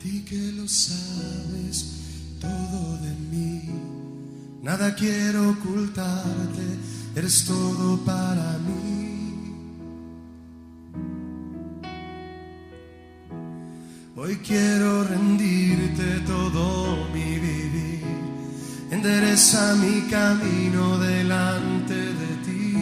ti que lo sabes todo de mí, nada quiero ocultarte, eres todo para mí. Hoy quiero rendirte todo mi vivir, endereza mi camino delante de ti.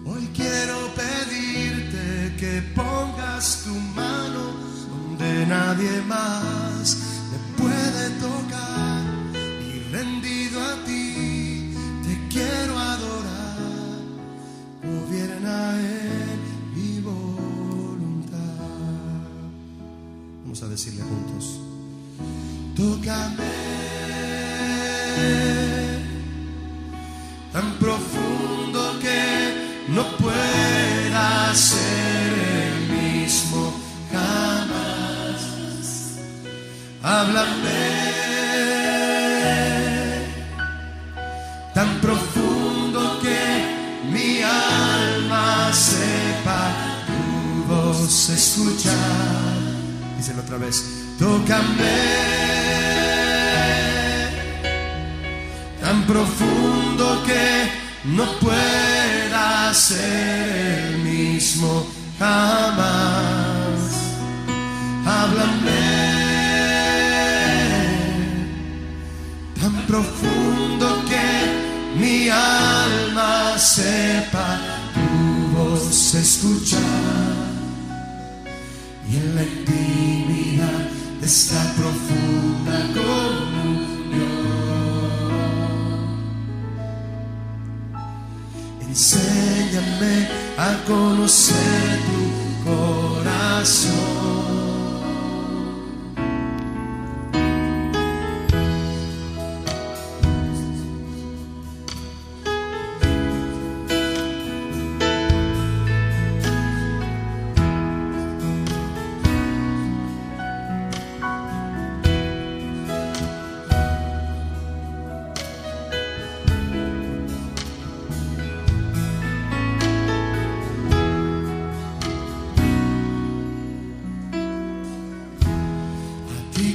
Hoy quiero pedirte que pongas tu mano donde nadie más me puede tocar, y rendido a ti te quiero adorar, gobierna en mi voluntad. Vamos a decirle juntos: tócame tan profundo que no pueda ser el mismo jamás. Háblame tan profundo que mi alma sepa tu voz escuchar. Díselo otra vez: tócame tan profundo que no pueda ser el mismo jamás. Háblame tan profundo que mi alma sepa tu voz escuchar, y en la intimidad de esta profunda comunión enséñame a conocer tu corazón.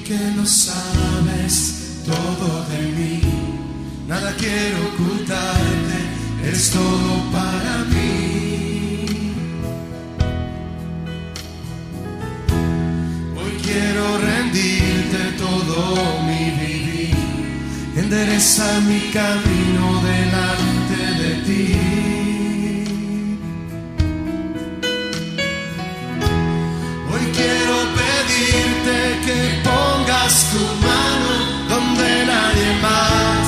Que lo sabes todo de mí, nada quiero ocultarte, eres todo para mí. Hoy quiero rendirte todo mi vivir, endereza mi camino delante de ti. Hoy quiero pedirte que pongas tu mano donde nadie más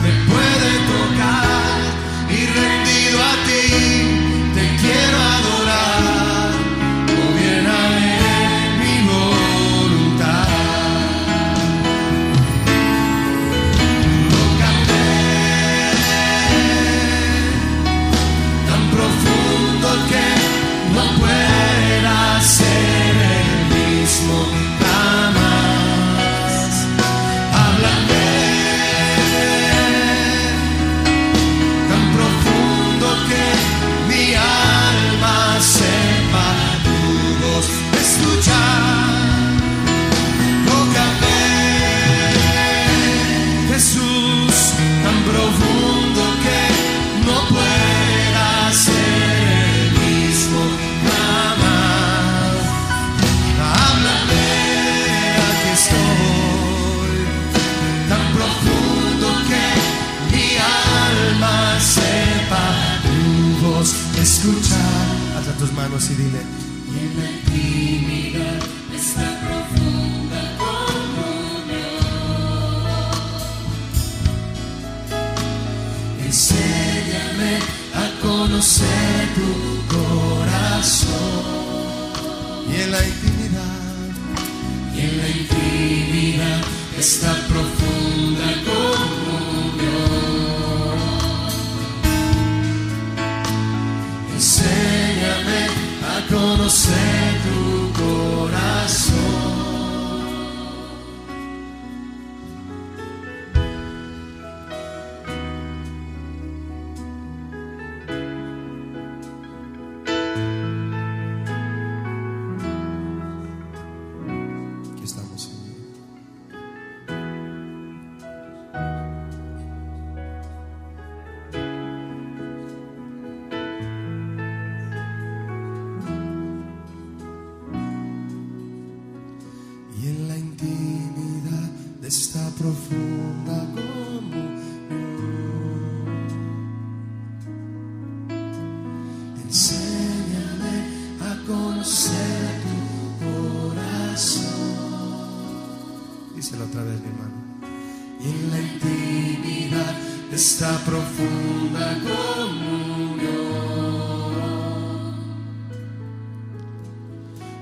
me puede tocar, y rendido a ti te quiero adorar, gobierna en mi voluntad. Tócame tan profundo que no pueda ser el mismo jamás. Escuchar, alza tus manos y dile: y en la intimidad de esta profunda comunión, enséñame a conocer tu corazón. Y en la intimidad de esta profunda comunión, enséñame a conocer tu corazón. profunda comunión. Enséñame a conocer tu corazón. Díselo otra vez, mi hermano. Y en la intimidad de esta profunda comunión,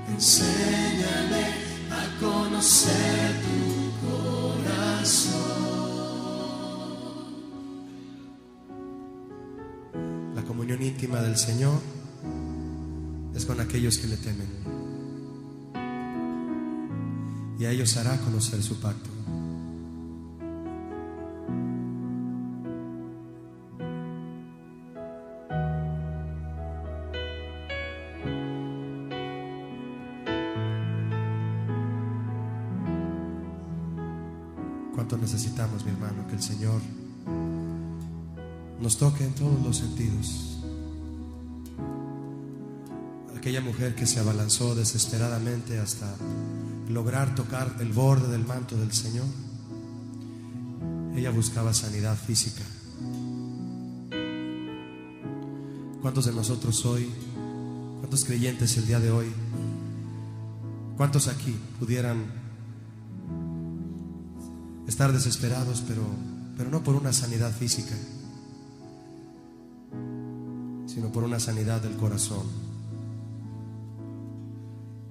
enséñame a conocer tu corazón. La comunión íntima del Señor es con aquellos que le temen, y a ellos hará conocer su pacto. ¿Cuánto necesitamos, mi hermano, que el Señor nos toque en todos los sentidos? Aquella mujer que se abalanzó desesperadamente hasta lograr tocar el borde del manto del Señor, ella buscaba sanidad física. ¿Cuántos de nosotros hoy, cuántos creyentes el día de hoy, cuántos aquí pudieran estar desesperados, pero no por una sanidad física, sino por una sanidad del corazón?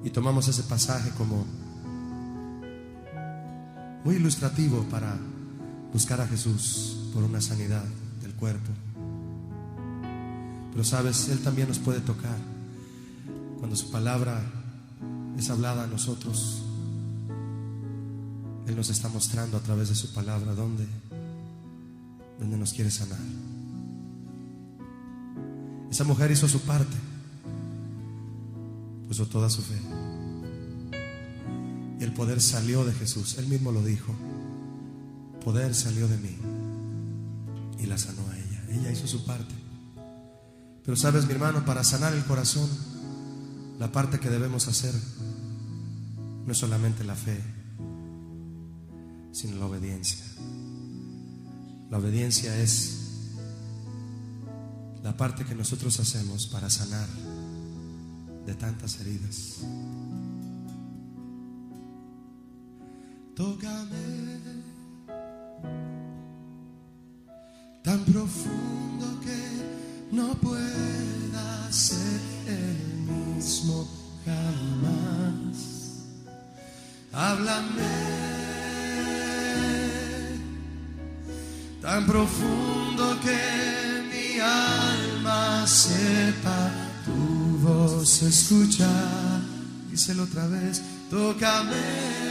Y tomamos ese pasaje como muy ilustrativo para buscar a Jesús por una sanidad del cuerpo. Pero sabes, Él también nos puede tocar cuando su palabra es hablada a nosotros. Él nos está mostrando a través de su palabra dónde nos quiere sanar. Esa mujer hizo su parte, puso toda su fe, y el poder salió de Jesús. Él mismo lo dijo: poder salió de mí, y la sanó a ella. Ella hizo su parte. Pero sabes, mi hermano, para sanar el corazón, la parte que debemos hacer no es solamente la fe, sino la obediencia. La obediencia es la parte que nosotros hacemos para sanar de tantas heridas. Tócame tan profundo que no pueda ser el mismo jamás. Háblame tan profundo que mi alma sepa tu voz escuchar. Díselo otra vez. Tócame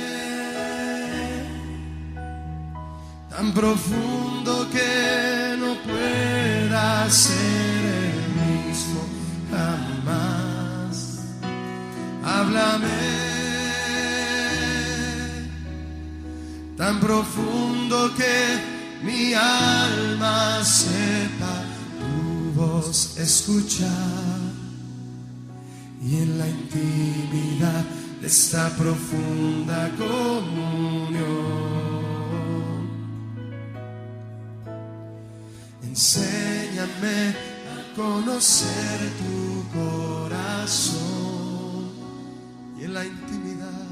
tan profundo que no pueda ser el mismo jamás. Háblame tan profundo que mi alma sepa tu voz escuchar, y en la intimidad de esta profunda comunión, enséñame a conocer tu corazón, y en la intimidad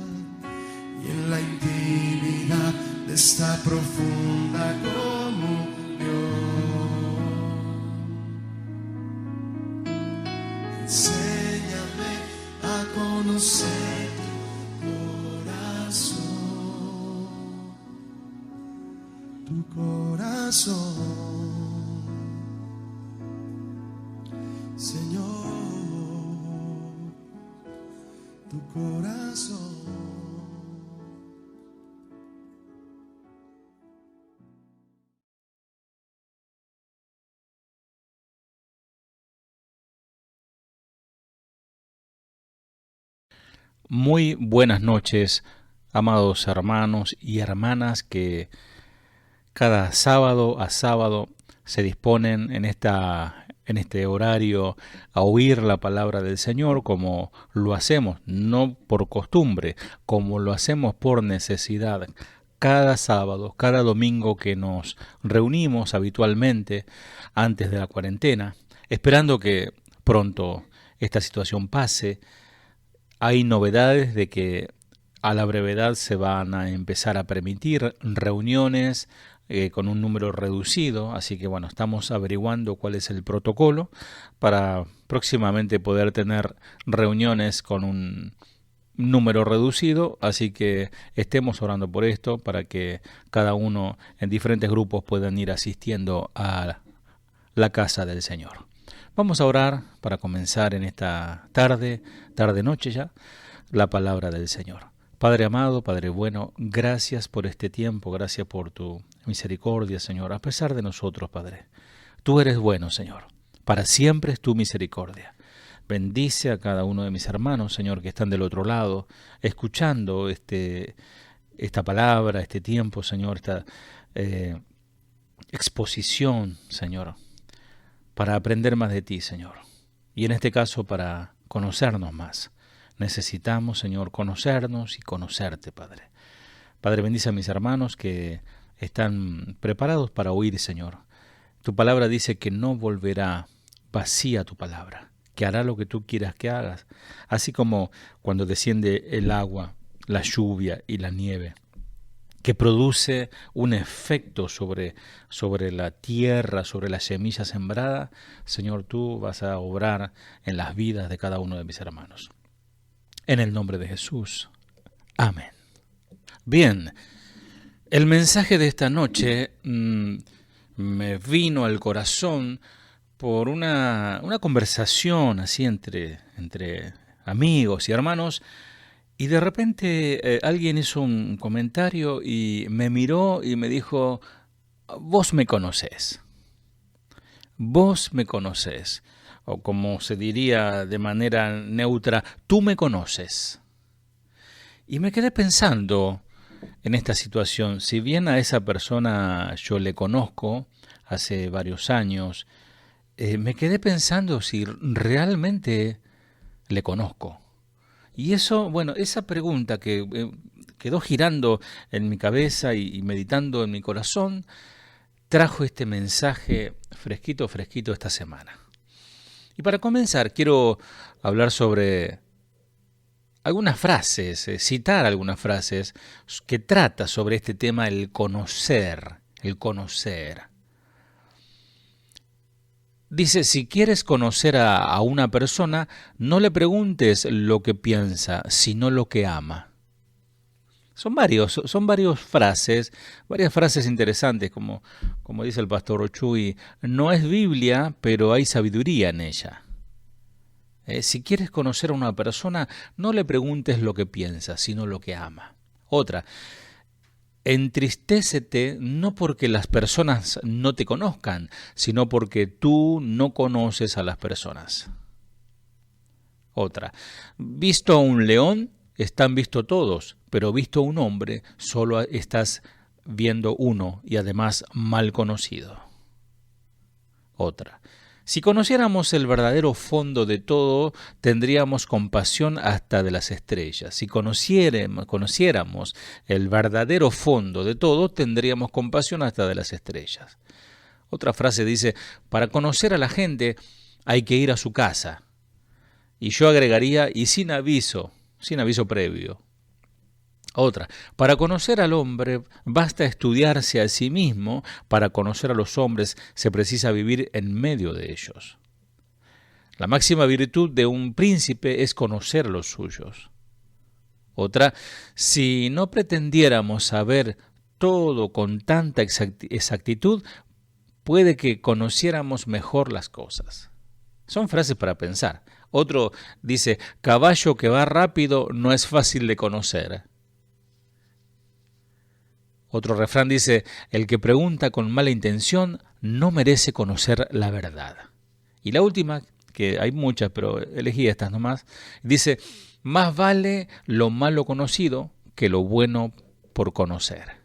de esta profunda comunión, enséñame a conocer tu corazón, Señor, tu corazón. Muy buenas noches, amados hermanos y hermanas que cada sábado a sábado se disponen en este horario a oír la palabra del Señor, como lo hacemos no por costumbre, como lo hacemos por necesidad cada sábado, cada domingo que nos reunimos habitualmente antes de la cuarentena, esperando que pronto esta situación pase. Hay novedades de que a la brevedad se van a empezar a permitir reuniones con un número reducido, así que bueno, estamos averiguando cuál es el protocolo para próximamente poder tener reuniones con un número reducido, así que estemos orando por esto para que cada uno en diferentes grupos puedan ir asistiendo a la casa del Señor. Vamos a orar para comenzar en esta tarde-noche ya, la palabra del Señor. Padre amado, Padre bueno, gracias por este tiempo, gracias por tu misericordia, Señor, a pesar de nosotros, Padre. Tú eres bueno, Señor, para siempre es tu misericordia. Bendice a cada uno de mis hermanos, Señor, que están del otro lado, escuchando esta palabra, este tiempo, Señor, esta exposición, Señor, para aprender más de ti, Señor. Y en este caso, para conocernos más. Necesitamos, Señor, conocernos y conocerte, Padre. Padre, bendice a mis hermanos que están preparados para oír, Señor. Tu palabra dice que no volverá vacía tu palabra, que hará lo que tú quieras que hagas, así como cuando desciende el agua, la lluvia y la nieve, que produce un efecto sobre la tierra, sobre la semilla sembrada. Señor, tú vas a obrar en las vidas de cada uno de mis hermanos. En el nombre de Jesús. Amén. Bien, el mensaje de esta noche me vino al corazón por una conversación así entre amigos y hermanos, y de repente alguien hizo un comentario y me miró y me dijo: vos me conocés, o como se diría de manera neutra, tú me conoces. Y me quedé pensando en esta situación. Si bien a esa persona yo le conozco hace varios años, me quedé pensando si realmente le conozco. Y eso, bueno, esa pregunta que quedó girando en mi cabeza y meditando en mi corazón, trajo este mensaje fresquito esta semana. Y para comenzar, quiero hablar sobre algunas frases, citar algunas frases que trata sobre este tema, el conocer. Dice, si quieres conocer a una persona, no le preguntes lo que piensa, sino lo que ama. Son varias frases interesantes, como dice el pastor Ochui. No es Biblia, pero hay sabiduría en ella. Si quieres conocer a una persona, no le preguntes lo que piensa, sino lo que ama. Otra, entristécete no porque las personas no te conozcan, sino porque tú no conoces a las personas. Otra, visto a un león, están vistos todos, pero visto a un hombre, solo estás viendo uno y además mal conocido. Otra, si conociéramos el verdadero fondo de todo, tendríamos compasión hasta de las estrellas. Si conociéramos el verdadero fondo de todo, tendríamos compasión hasta de las estrellas. Otra frase dice, para conocer a la gente hay que ir a su casa. Y yo agregaría, y sin aviso previo. Otra, para conocer al hombre basta estudiarse a sí mismo, para conocer a los hombres se precisa vivir en medio de ellos. La máxima virtud de un príncipe es conocer a los suyos. Otra, si no pretendiéramos saber todo con tanta exactitud, puede que conociéramos mejor las cosas. Son frases para pensar. Otro dice, caballo que va rápido no es fácil de conocer. Otro refrán dice, el que pregunta con mala intención no merece conocer la verdad. Y la última, que hay muchas, pero elegí estas nomás, dice, más vale lo malo conocido que lo bueno por conocer.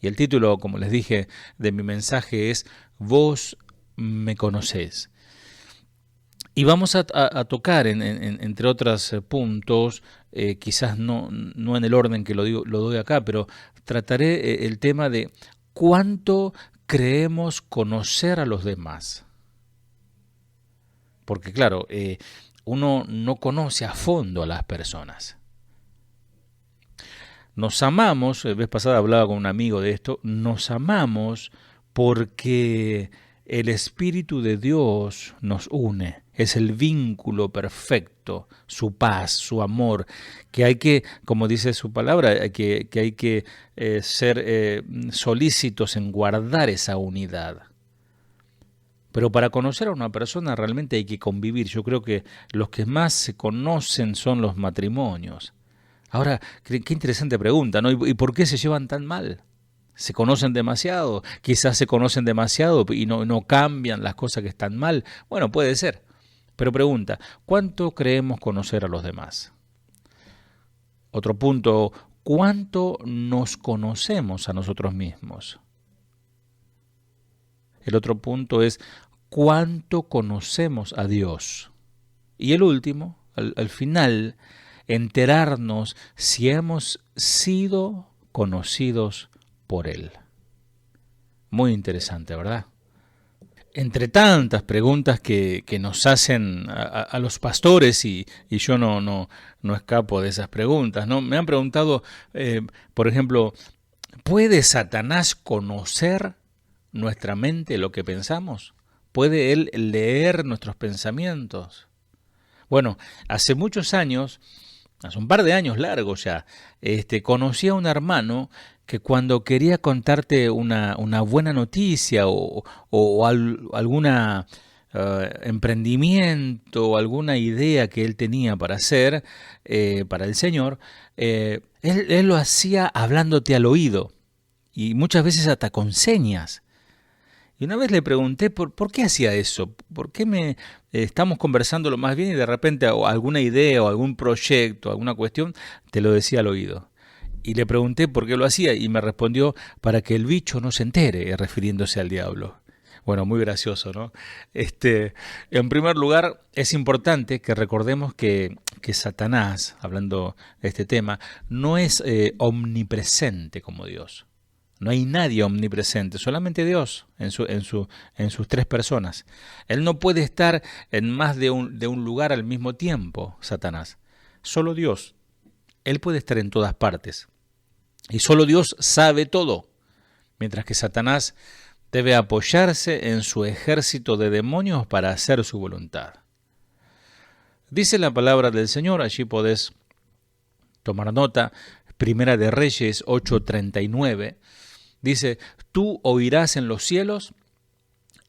Y el título, como les dije, de mi mensaje es, vos me conocés. Y vamos a tocar, entre otros puntos, quizás no en el orden que lo doy acá, pero trataré el tema de cuánto creemos conocer a los demás. Porque claro, uno no conoce a fondo a las personas. Nos amamos, la vez pasada hablaba con un amigo de esto, nos amamos porque el Espíritu de Dios nos une, es el vínculo perfecto, su paz, su amor, que hay que, como dice su palabra, que hay que ser solícitos en guardar esa unidad. Pero para conocer a una persona realmente hay que convivir. Yo creo que los que más se conocen son los matrimonios. Ahora, qué interesante pregunta, ¿no? ¿Y por qué se llevan tan mal? ¿Se conocen demasiado? Quizás se conocen demasiado y no cambian las cosas que están mal. Bueno, puede ser. Pero pregunta, ¿cuánto creemos conocer a los demás? Otro punto, ¿cuánto nos conocemos a nosotros mismos? El otro punto es, ¿cuánto conocemos a Dios? Y el último, al final, enterarnos si hemos sido conocidos por Él. Muy interesante, ¿verdad? Entre tantas preguntas que nos hacen a los pastores, y yo no escapo de esas preguntas, ¿no? Me han preguntado, por ejemplo, ¿puede Satanás conocer nuestra mente, lo que pensamos? ¿Puede él leer nuestros pensamientos? Bueno, hace muchos años, hace un par de años largos ya, conocí a un hermano que cuando quería contarte una buena noticia o alguna emprendimiento o alguna idea que él tenía para hacer para el Señor, él lo hacía hablándote al oído y muchas veces hasta con señas. Y una vez le pregunté por qué hacía eso, por qué estamos conversando lo más bien y de repente alguna idea o algún proyecto, alguna cuestión, te lo decía al oído. Y le pregunté por qué lo hacía y me respondió, para que el bicho no se entere, refiriéndose al diablo. Bueno, muy gracioso, ¿no? En primer lugar, es importante que recordemos que Satanás, hablando de este tema, no es omnipresente como Dios. No hay nadie omnipresente, solamente Dios en sus tres personas. Él no puede estar en más de un lugar al mismo tiempo, Satanás. Solo Dios. Él puede estar en todas partes. Y solo Dios sabe todo. Mientras que Satanás debe apoyarse en su ejército de demonios para hacer su voluntad. Dice la palabra del Señor, allí podés tomar nota, Primera de Reyes 8:39. Dice, tú oirás en los cielos,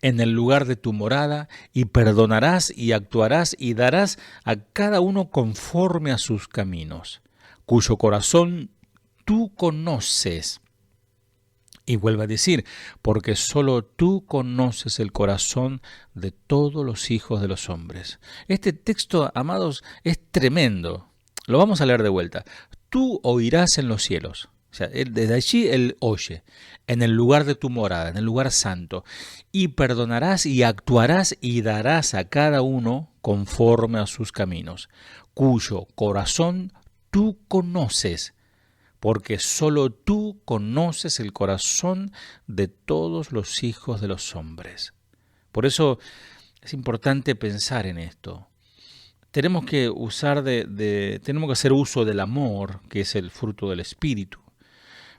en el lugar de tu morada, y perdonarás y actuarás y darás a cada uno conforme a sus caminos, cuyo corazón tú conoces. Y vuelve a decir, porque solo tú conoces el corazón de todos los hijos de los hombres. Este texto, amados, es tremendo. Lo vamos a leer de vuelta. Tú oirás en los cielos. O sea, desde allí él oye, en el lugar de tu morada, en el lugar santo, y perdonarás y actuarás y darás a cada uno conforme a sus caminos, cuyo corazón tú conoces, porque solo tú conoces el corazón de todos los hijos de los hombres. Por eso es importante pensar en esto. Tenemos que hacer uso del amor, que es el fruto del Espíritu.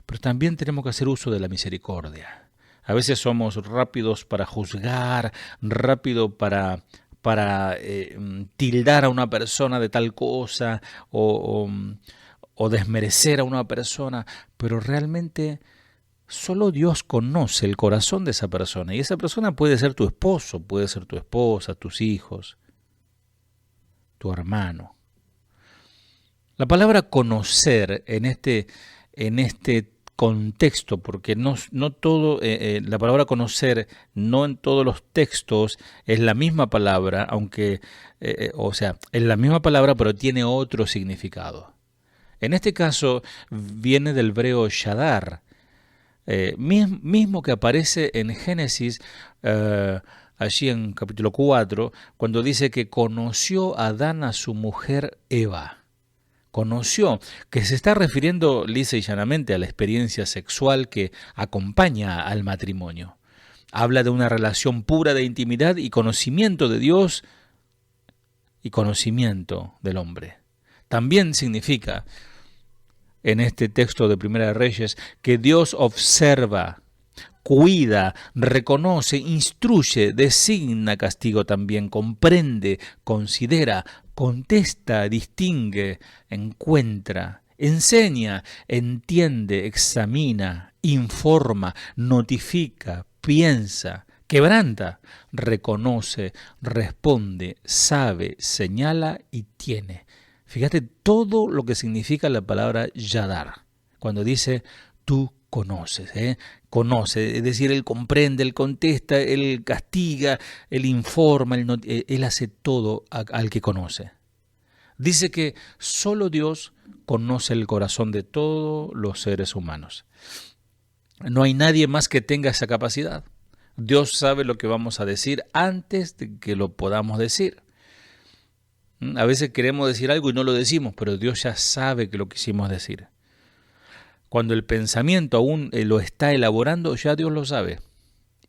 Pero también tenemos que hacer uso de la misericordia. A veces somos rápidos para juzgar, rápido para tildar a una persona de tal cosa o desmerecer a una persona, pero realmente solo Dios conoce el corazón de esa persona. Y esa persona puede ser tu esposo, puede ser tu esposa, tus hijos, tu hermano. La palabra conocer en este contexto, porque no todo, la palabra conocer no en todos los textos es la misma palabra, aunque, es la misma palabra pero tiene otro significado. En este caso viene del hebreo shadar, mismo que aparece en Génesis allí en capítulo 4, cuando dice que conoció Adán a su mujer Eva. Conoció, que se está refiriendo lisa y llanamente a la experiencia sexual que acompaña al matrimonio. Habla de una relación pura de intimidad y conocimiento de Dios y conocimiento del hombre. También significa, en este texto de Primera de Reyes, que Dios observa, cuida, reconoce, instruye, designa castigo también, comprende, considera, contesta, distingue, encuentra, enseña, entiende, examina, informa, notifica, piensa, quebranta, reconoce, responde, sabe, señala y tiene. Fíjate todo lo que significa la palabra yadar, cuando dice tú conoces, conoce, es decir, Él comprende, Él contesta, Él castiga, Él informa, Él hace todo al que conoce. Dice que solo Dios conoce el corazón de todos los seres humanos. No hay nadie más que tenga esa capacidad. Dios sabe lo que vamos a decir antes de que lo podamos decir. A veces queremos decir algo y no lo decimos, pero Dios ya sabe que lo quisimos decir. Cuando el pensamiento aún lo está elaborando, ya Dios lo sabe.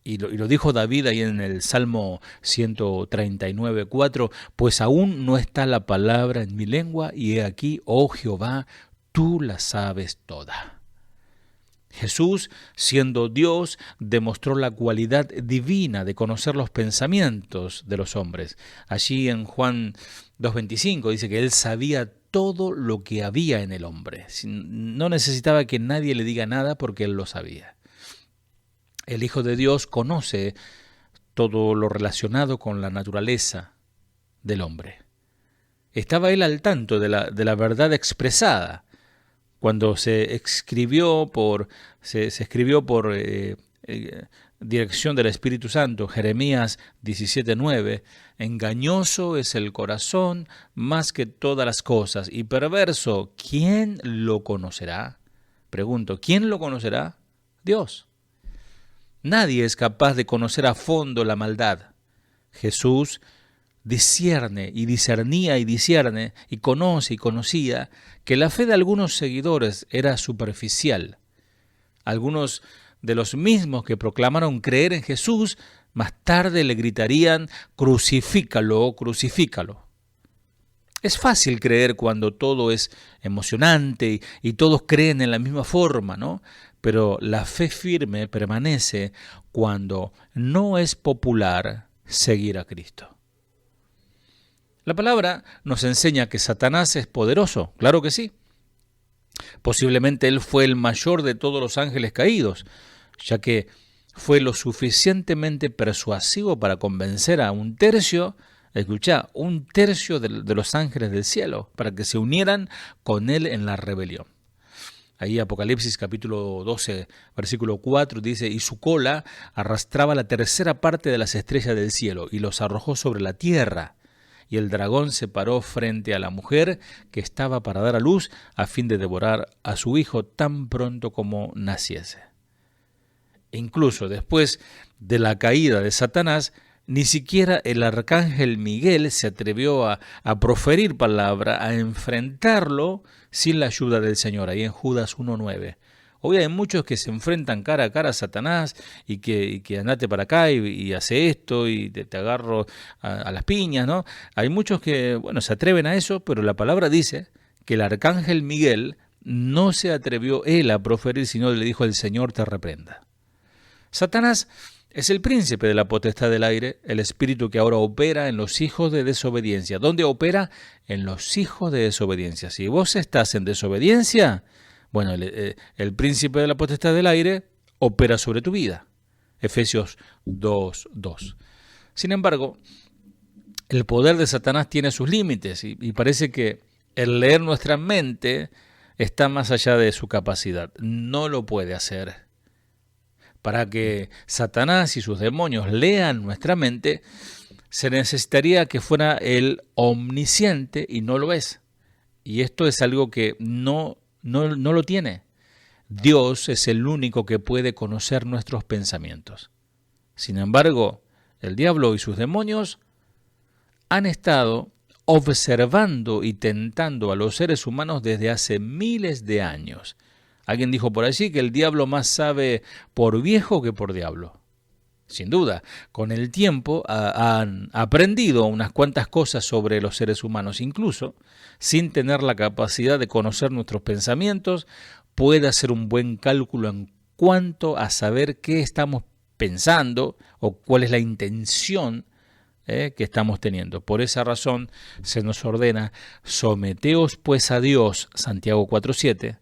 Y lo dijo David ahí en el Salmo 139:4, pues aún no está la palabra en mi lengua, y he aquí, oh Jehová, tú la sabes toda. Jesús, siendo Dios, demostró la cualidad divina de conocer los pensamientos de los hombres. Allí en Juan 2:25 dice que Él sabía todo lo que había en el hombre. No necesitaba que nadie le diga nada porque Él lo sabía. El Hijo de Dios conoce todo lo relacionado con la naturaleza del hombre. Estaba Él al tanto de la verdad expresada. Cuando se escribió por dirección del Espíritu Santo, Jeremías 17:9, engañoso es el corazón más que todas las cosas, y perverso, ¿quién lo conocerá? Pregunto, ¿quién lo conocerá? Dios. Nadie es capaz de conocer a fondo la maldad. Jesús discierne y discernía y discierne y conoce y conocía que la fe de algunos seguidores era superficial. Algunos de los mismos que proclamaron creer en Jesús, más tarde le gritarían, crucifícalo, crucifícalo. Es fácil creer cuando todo es emocionante y todos creen en la misma forma, ¿no? Pero la fe firme permanece cuando no es popular seguir a Cristo. La palabra nos enseña que Satanás es poderoso, claro que sí. Posiblemente él fue el mayor de todos los ángeles caídos, ya que fue lo suficientemente persuasivo para convencer a un tercio de los ángeles del cielo, para que se unieran con él en la rebelión. Ahí Apocalipsis capítulo 12, versículo 4 dice, y su cola arrastraba la tercera parte de las estrellas del cielo y los arrojó sobre la tierra. Y el dragón se paró frente a la mujer que estaba para dar a luz a fin de devorar a su hijo tan pronto como naciese. Incluso después de la caída de Satanás, ni siquiera el arcángel Miguel se atrevió a proferir palabra, a enfrentarlo sin la ayuda del Señor, ahí en Judas 1:9. Hoy hay muchos que se enfrentan cara a cara a Satanás y que andate para acá y hace esto y te agarro a las piñas, ¿no? Hay muchos que, se atreven a eso, pero la palabra dice que el arcángel Miguel no se atrevió él a proferir, sino le dijo el Señor te reprenda. Satanás es el príncipe de la potestad del aire, el espíritu que ahora opera en los hijos de desobediencia. ¿Dónde opera? En los hijos de desobediencia. Si vos estás en desobediencia, el príncipe de la potestad del aire opera sobre tu vida. Efesios 2:2. Sin embargo, el poder de Satanás tiene sus límites y parece que el leer nuestra mente está más allá de su capacidad. No lo puede hacer. Para que Satanás y sus demonios lean nuestra mente, se necesitaría que fuera el omnisciente y no lo es. Y esto es algo que no lo tiene. Dios es el único que puede conocer nuestros pensamientos. Sin embargo, el diablo y sus demonios, han estado observando y tentando a los seres humanos desde hace miles de años. Alguien dijo por allí que el diablo más sabe por viejo que por diablo. Sin duda, con el tiempo han aprendido unas cuantas cosas sobre los seres humanos, incluso sin tener la capacidad de conocer nuestros pensamientos, puede hacer un buen cálculo en cuanto a saber qué estamos pensando o cuál es la intención que estamos teniendo. Por esa razón se nos ordena: someteos pues a Dios, Santiago 4:7,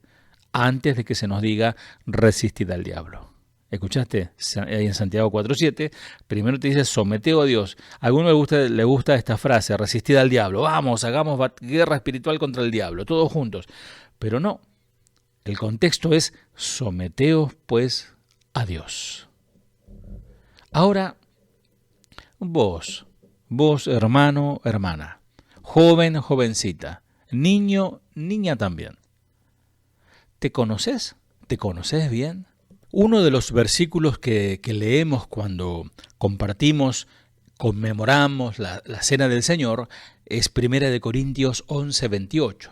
antes de que se nos diga resistid al diablo. ¿Escuchaste? Ahí en Santiago 4:7, primero te dice someteo a Dios. A alguno le gusta esta frase, resistid al diablo. Vamos, hagamos guerra espiritual contra el diablo, todos juntos. Pero no, el contexto es someteos pues a Dios. Ahora, vos hermano, hermana, joven, jovencita, niño, niña también. ¿Te conoces? ¿Te conoces bien? Uno de los versículos que leemos cuando compartimos, conmemoramos la Cena del Señor es 1 Corintios 11:28,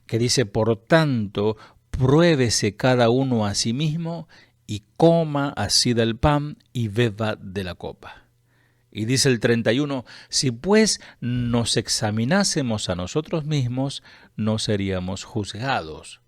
que dice: por tanto, pruébese cada uno a sí mismo y coma así del pan y beba de la copa. Y dice el 31, si pues nos examinásemos a nosotros mismos, no seríamos juzgados.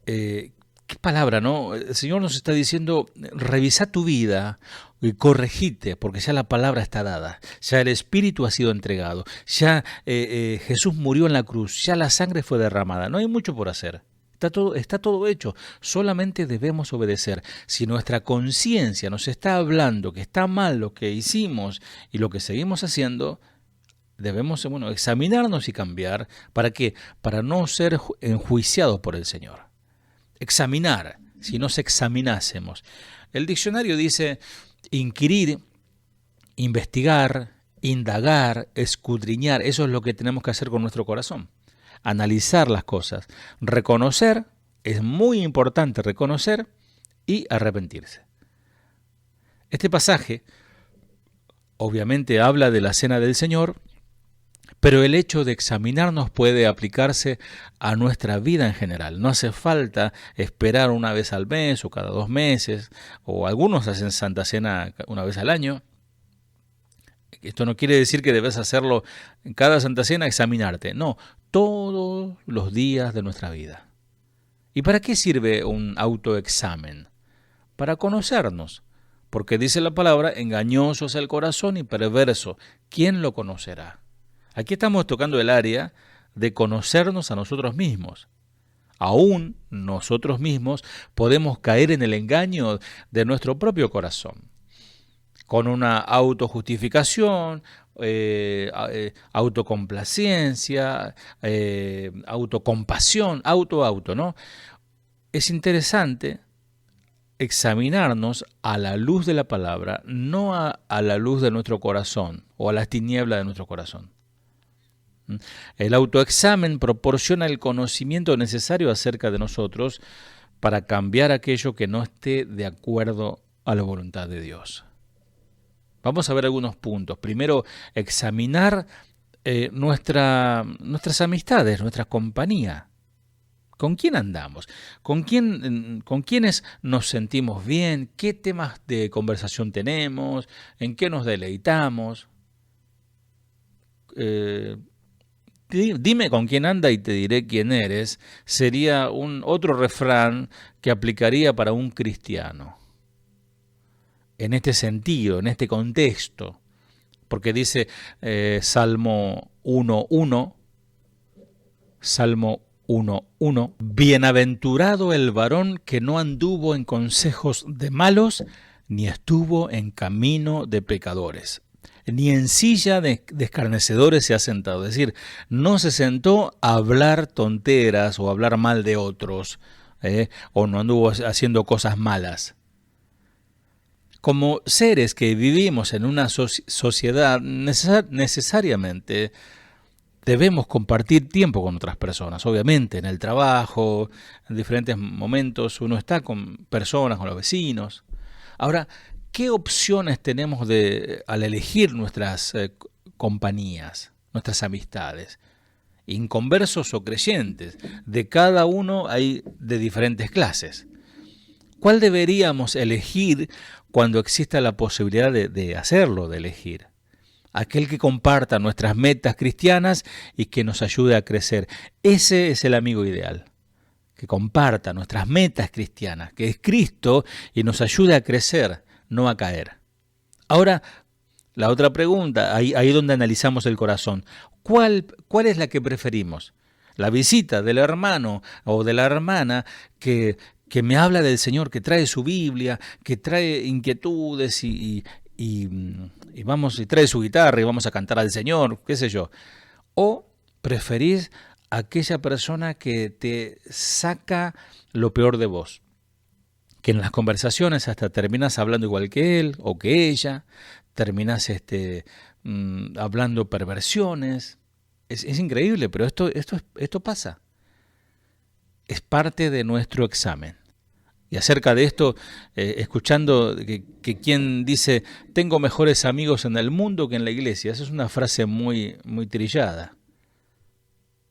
Qué palabra, ¿no? El Señor nos está diciendo, revisa tu vida y corregite, porque ya la palabra está dada, ya el Espíritu ha sido entregado, ya Jesús murió en la cruz, ya la sangre fue derramada, no hay mucho por hacer. Está todo hecho, solamente debemos obedecer. Si nuestra conciencia nos está hablando que está mal lo que hicimos y lo que seguimos haciendo, debemos examinarnos y cambiar. ¿Para qué? Para no ser enjuiciados por el Señor. Examinar, si nos examinásemos. El diccionario dice inquirir, investigar, indagar, escudriñar. Eso es lo que tenemos que hacer con nuestro corazón. Analizar las cosas. Reconocer, es muy importante reconocer y arrepentirse. Este pasaje obviamente habla de la Cena del Señor, pero el hecho de examinarnos puede aplicarse a nuestra vida en general. No hace falta esperar una vez al mes o cada 2 meses, o algunos hacen Santa Cena una vez al año. Esto no quiere decir que debes hacerlo en cada Santa Cena, examinarte. No, todos los días de nuestra vida. ¿Y para qué sirve un autoexamen? Para conocernos. Porque dice la palabra, engañoso es el corazón y perverso. ¿Quién lo conocerá? Aquí estamos tocando el área de conocernos a nosotros mismos. Aún nosotros mismos podemos caer en el engaño de nuestro propio corazón, con una autojustificación, autocomplacencia, autocompasión, ¿no? Es interesante examinarnos a la luz de la palabra, no a la luz de nuestro corazón o a las tinieblas de nuestro corazón. El autoexamen proporciona el conocimiento necesario acerca de nosotros para cambiar aquello que no esté de acuerdo a la voluntad de Dios. Vamos a ver algunos puntos. Primero, examinar nuestras amistades, nuestra compañía. ¿Con quién andamos? ¿Con quiénes nos sentimos bien? ¿Qué temas de conversación tenemos? ¿En qué nos deleitamos? Dime con quién anda y te diré quién eres, sería otro refrán que aplicaría para un cristiano. En este sentido, en este contexto, porque dice Salmo 1:1, bienaventurado el varón que no anduvo en consejos de malos, ni estuvo en camino de pecadores, ni en silla de escarnecedores se ha sentado. Es decir, no se sentó a hablar tonteras o a hablar mal de otros, o no anduvo haciendo cosas malas. Como seres que vivimos en una sociedad, necesariamente debemos compartir tiempo con otras personas. Obviamente, en el trabajo, en diferentes momentos, uno está con personas, con los vecinos. Ahora, ¿Qué opciones tenemos al elegir nuestras compañías, nuestras amistades? Inconversos o creyentes, de cada uno hay de diferentes clases. ¿Cuál deberíamos elegir cuando exista la posibilidad de hacerlo, de elegir? Aquel que comparta nuestras metas cristianas y que nos ayude a crecer. Ese es el amigo ideal, que comparta nuestras metas cristianas, que es Cristo y nos ayude a crecer, no a caer. Ahora, la otra pregunta, ahí donde analizamos el corazón. ¿Cuál es la que preferimos? La visita del hermano o de la hermana que me habla del Señor, que trae su Biblia, que trae inquietudes y trae su guitarra y vamos a cantar al Señor, qué sé yo. ¿O preferís aquella persona que te saca lo peor de vos? Que en las conversaciones hasta terminás hablando igual que él o que ella, terminás hablando perversiones. Es increíble, pero esto pasa. Es parte de nuestro examen. Y acerca de esto, escuchando que quien dice, tengo mejores amigos en el mundo que en la iglesia, esa es una frase muy, muy trillada.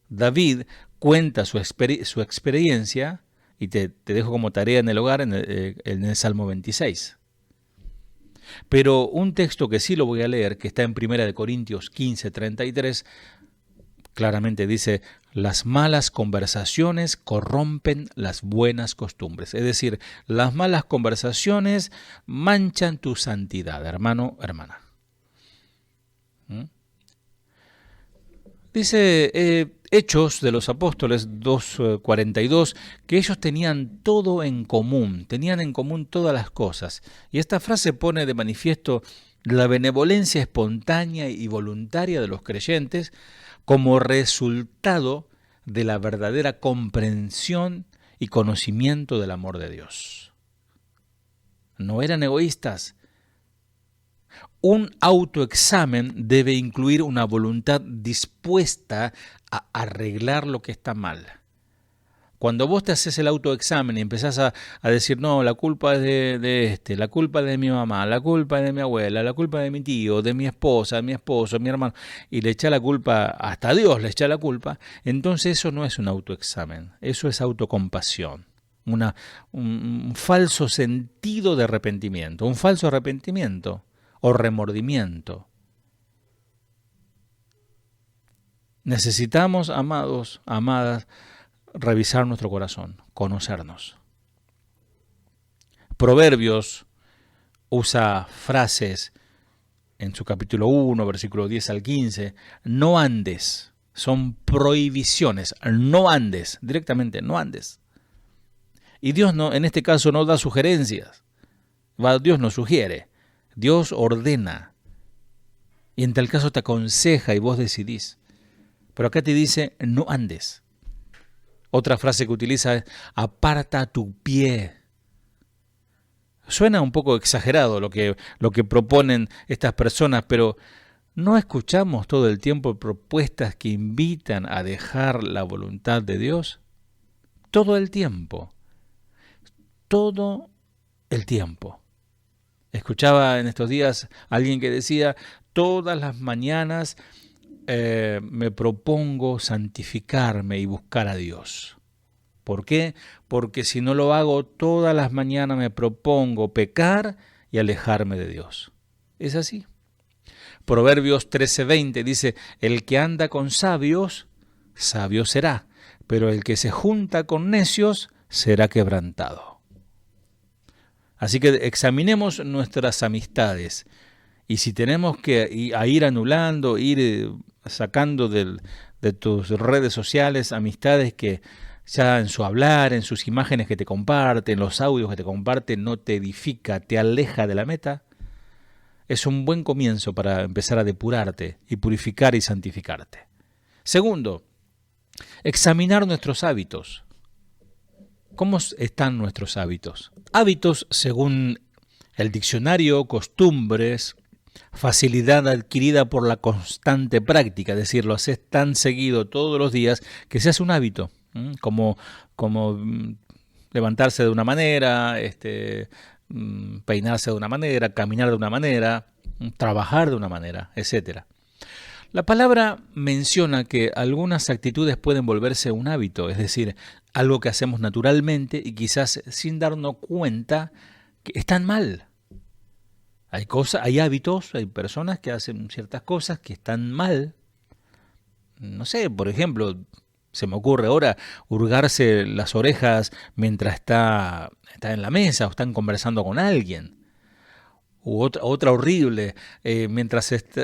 David cuenta su experiencia, y te dejo como tarea en el hogar en el Salmo 26. Pero un texto que sí lo voy a leer, que está en 1 Corintios 15:33, claramente dice, las malas conversaciones corrompen las buenas costumbres. Es decir, las malas conversaciones manchan tu santidad, hermano, hermana. Dice Hechos de los Apóstoles 2:42 que ellos tenían todo en común, tenían en común todas las cosas. Y esta frase pone de manifiesto la benevolencia espontánea y voluntaria de los creyentes como resultado de la verdadera comprensión y conocimiento del amor de Dios. No eran egoístas. Un autoexamen debe incluir una voluntad dispuesta a arreglar lo que está mal. Cuando vos te haces el autoexamen y empezás a decir, no, la culpa es de la culpa es de mi mamá, la culpa es de mi abuela, la culpa es de mi tío, de mi esposa, de mi esposo, de mi hermano, y le echa la culpa, hasta Dios le echa la culpa, entonces eso no es un autoexamen, eso es autocompasión, un falso sentido de arrepentimiento, un falso arrepentimiento o remordimiento. Necesitamos, amados, amadas, revisar nuestro corazón, conocernos. Proverbios usa frases en su capítulo 1, versículo 10 al 15, no andes, son prohibiciones, no andes, directamente no andes. Y Dios no, en este caso no da sugerencias, Dios no sugiere, Dios ordena, y en tal caso te aconseja y vos decidís. Pero acá te dice, no andes. Otra frase que utiliza es, aparta tu pie. Suena un poco exagerado lo que proponen estas personas, pero ¿no escuchamos todo el tiempo propuestas que invitan a dejar la voluntad de Dios? Todo el tiempo. Todo el tiempo. Escuchaba en estos días a alguien que decía, todas las mañanas me propongo santificarme y buscar a Dios. ¿Por qué? Porque si no lo hago todas las mañanas me propongo pecar y alejarme de Dios. Es así. Proverbios 13:20 dice, el que anda con sabios, sabio será, pero el que se junta con necios será quebrantado. Así que examinemos nuestras amistades y si tenemos que ir anulando, ir sacando de tus redes sociales amistades que ya en su hablar, en sus imágenes que te comparten, los audios que te comparten, no te edifica, te aleja de la meta, es un buen comienzo para empezar a depurarte y purificar y santificarte. Segundo, examinar nuestros hábitos. ¿Cómo están nuestros hábitos? Hábitos, según el diccionario, costumbres, facilidad adquirida por la constante práctica, es decir, lo haces tan seguido todos los días que se hace un hábito, como levantarse de una manera, peinarse de una manera, caminar de una manera, trabajar de una manera, etcétera. La palabra menciona que algunas actitudes pueden volverse un hábito, es decir, algo que hacemos naturalmente y quizás sin darnos cuenta que están mal. Hay hábitos, hay personas que hacen ciertas cosas que están mal. No sé, por ejemplo, se me ocurre ahora hurgarse las orejas mientras está en la mesa o están conversando con alguien. U otra horrible,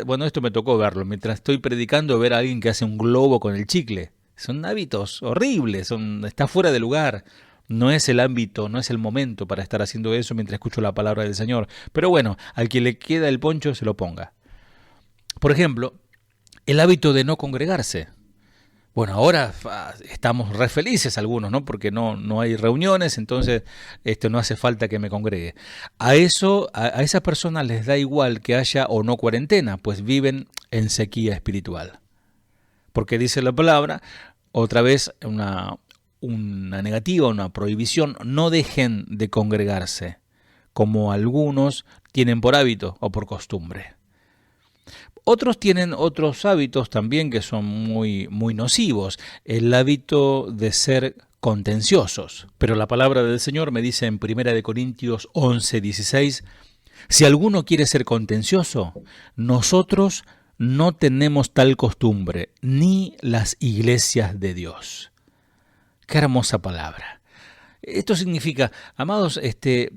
bueno, esto me tocó verlo, mientras estoy predicando, ver a alguien que hace un globo con el chicle. Son hábitos horribles, está fuera de lugar. No es el ámbito, no es el momento para estar haciendo eso mientras escucho la palabra del Señor. Pero bueno, al que le queda el poncho se lo ponga. Por ejemplo, el hábito de no congregarse. Bueno, ahora estamos re felices algunos, ¿no? Porque no hay reuniones, entonces no hace falta que me congregue. A esas personas les da igual que haya o no cuarentena, pues viven en sequía espiritual. Porque dice la palabra, otra vez una negativa, una prohibición, no dejen de congregarse, como algunos tienen por hábito o por costumbre. Otros tienen otros hábitos también que son muy, muy nocivos. El hábito de ser contenciosos. Pero la palabra del Señor me dice en 1 Corintios 11:16, si alguno quiere ser contencioso, nosotros no tenemos tal costumbre, ni las iglesias de Dios. Qué hermosa palabra. Esto significa, amados,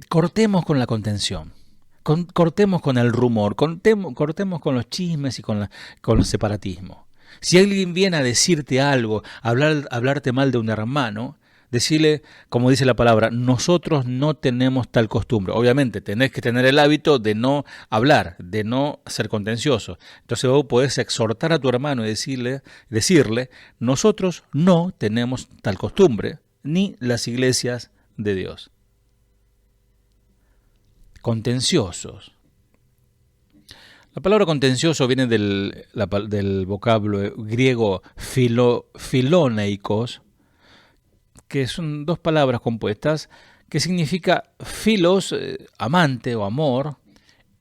cortemos con la contención. Cortemos con el rumor, cortemos con los chismes y con los separatismos. Si alguien viene a decirte algo, hablarte mal de un hermano, decirle, como dice la palabra, nosotros no tenemos tal costumbre. Obviamente, tenés que tener el hábito de no hablar, de no ser contencioso. Entonces vos podés exhortar a tu hermano y decirle, nosotros no tenemos tal costumbre, ni las iglesias de Dios. Contenciosos. La palabra contencioso viene del vocablo griego filoneikos, que son dos palabras compuestas, que significa filos, amante o amor,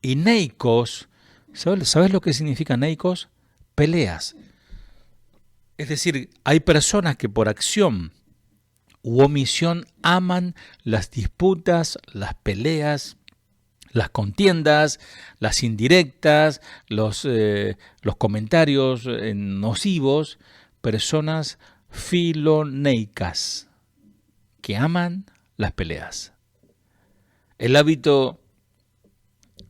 y neikos. ¿Sabes lo que significa neikos? Peleas. Es decir, hay personas que por acción u omisión aman las disputas, las peleas, las contiendas, las indirectas, los comentarios nocivos, personas filoneicas que aman las peleas. El hábito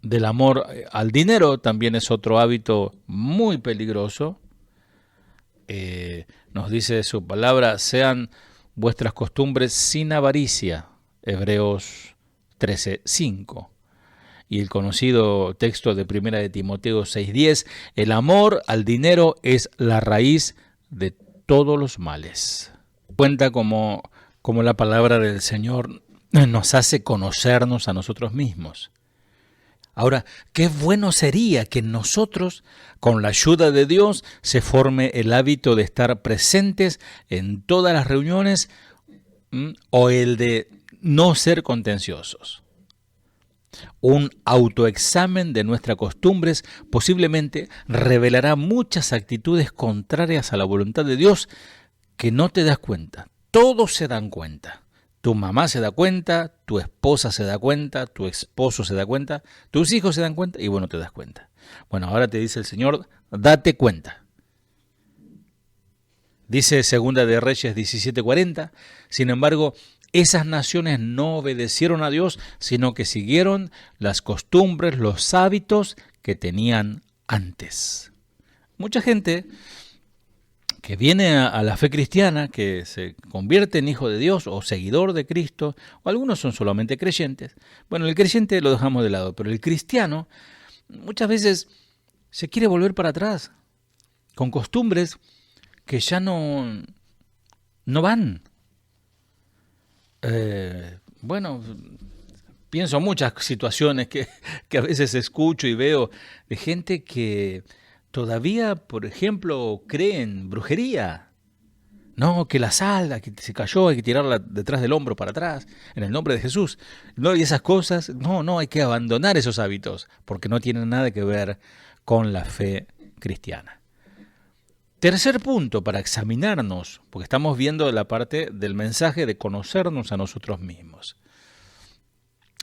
del amor al dinero también es otro hábito muy peligroso. Nos dice su palabra, sean vuestras costumbres sin avaricia, Hebreos 13:5. Y el conocido texto de 1 de Timoteo 6:10, el amor al dinero es la raíz de todos los males. Cuenta como la palabra del Señor nos hace conocernos a nosotros mismos. Ahora, qué bueno sería que nosotros, con la ayuda de Dios, se forme el hábito de estar presentes en todas las reuniones o el de no ser contenciosos. Un autoexamen de nuestras costumbres posiblemente revelará muchas actitudes contrarias a la voluntad de Dios que no te das cuenta. Todos se dan cuenta. Tu mamá se da cuenta, tu esposa se da cuenta, tu esposo se da cuenta, tus hijos se dan cuenta y bueno, te das cuenta. Bueno, ahora te dice el Señor, date cuenta. Dice 2 de Reyes 17:40, sin embargo, esas naciones no obedecieron a Dios, sino que siguieron las costumbres, los hábitos que tenían antes. Mucha gente que viene a la fe cristiana, que se convierte en hijo de Dios o seguidor de Cristo, o algunos son solamente creyentes. Bueno, el creyente lo dejamos de lado, pero el cristiano muchas veces se quiere volver para atrás, con costumbres que ya no van. Bueno, pienso en muchas situaciones que a veces escucho y veo de gente que todavía, por ejemplo, cree en brujería. No, que la sal, que se cayó, hay que tirarla detrás del hombro para atrás, en el nombre de Jesús. No, y esas cosas, no, hay que abandonar esos hábitos, porque no tienen nada que ver con la fe cristiana. Tercer punto para examinarnos, porque estamos viendo la parte del mensaje de conocernos a nosotros mismos.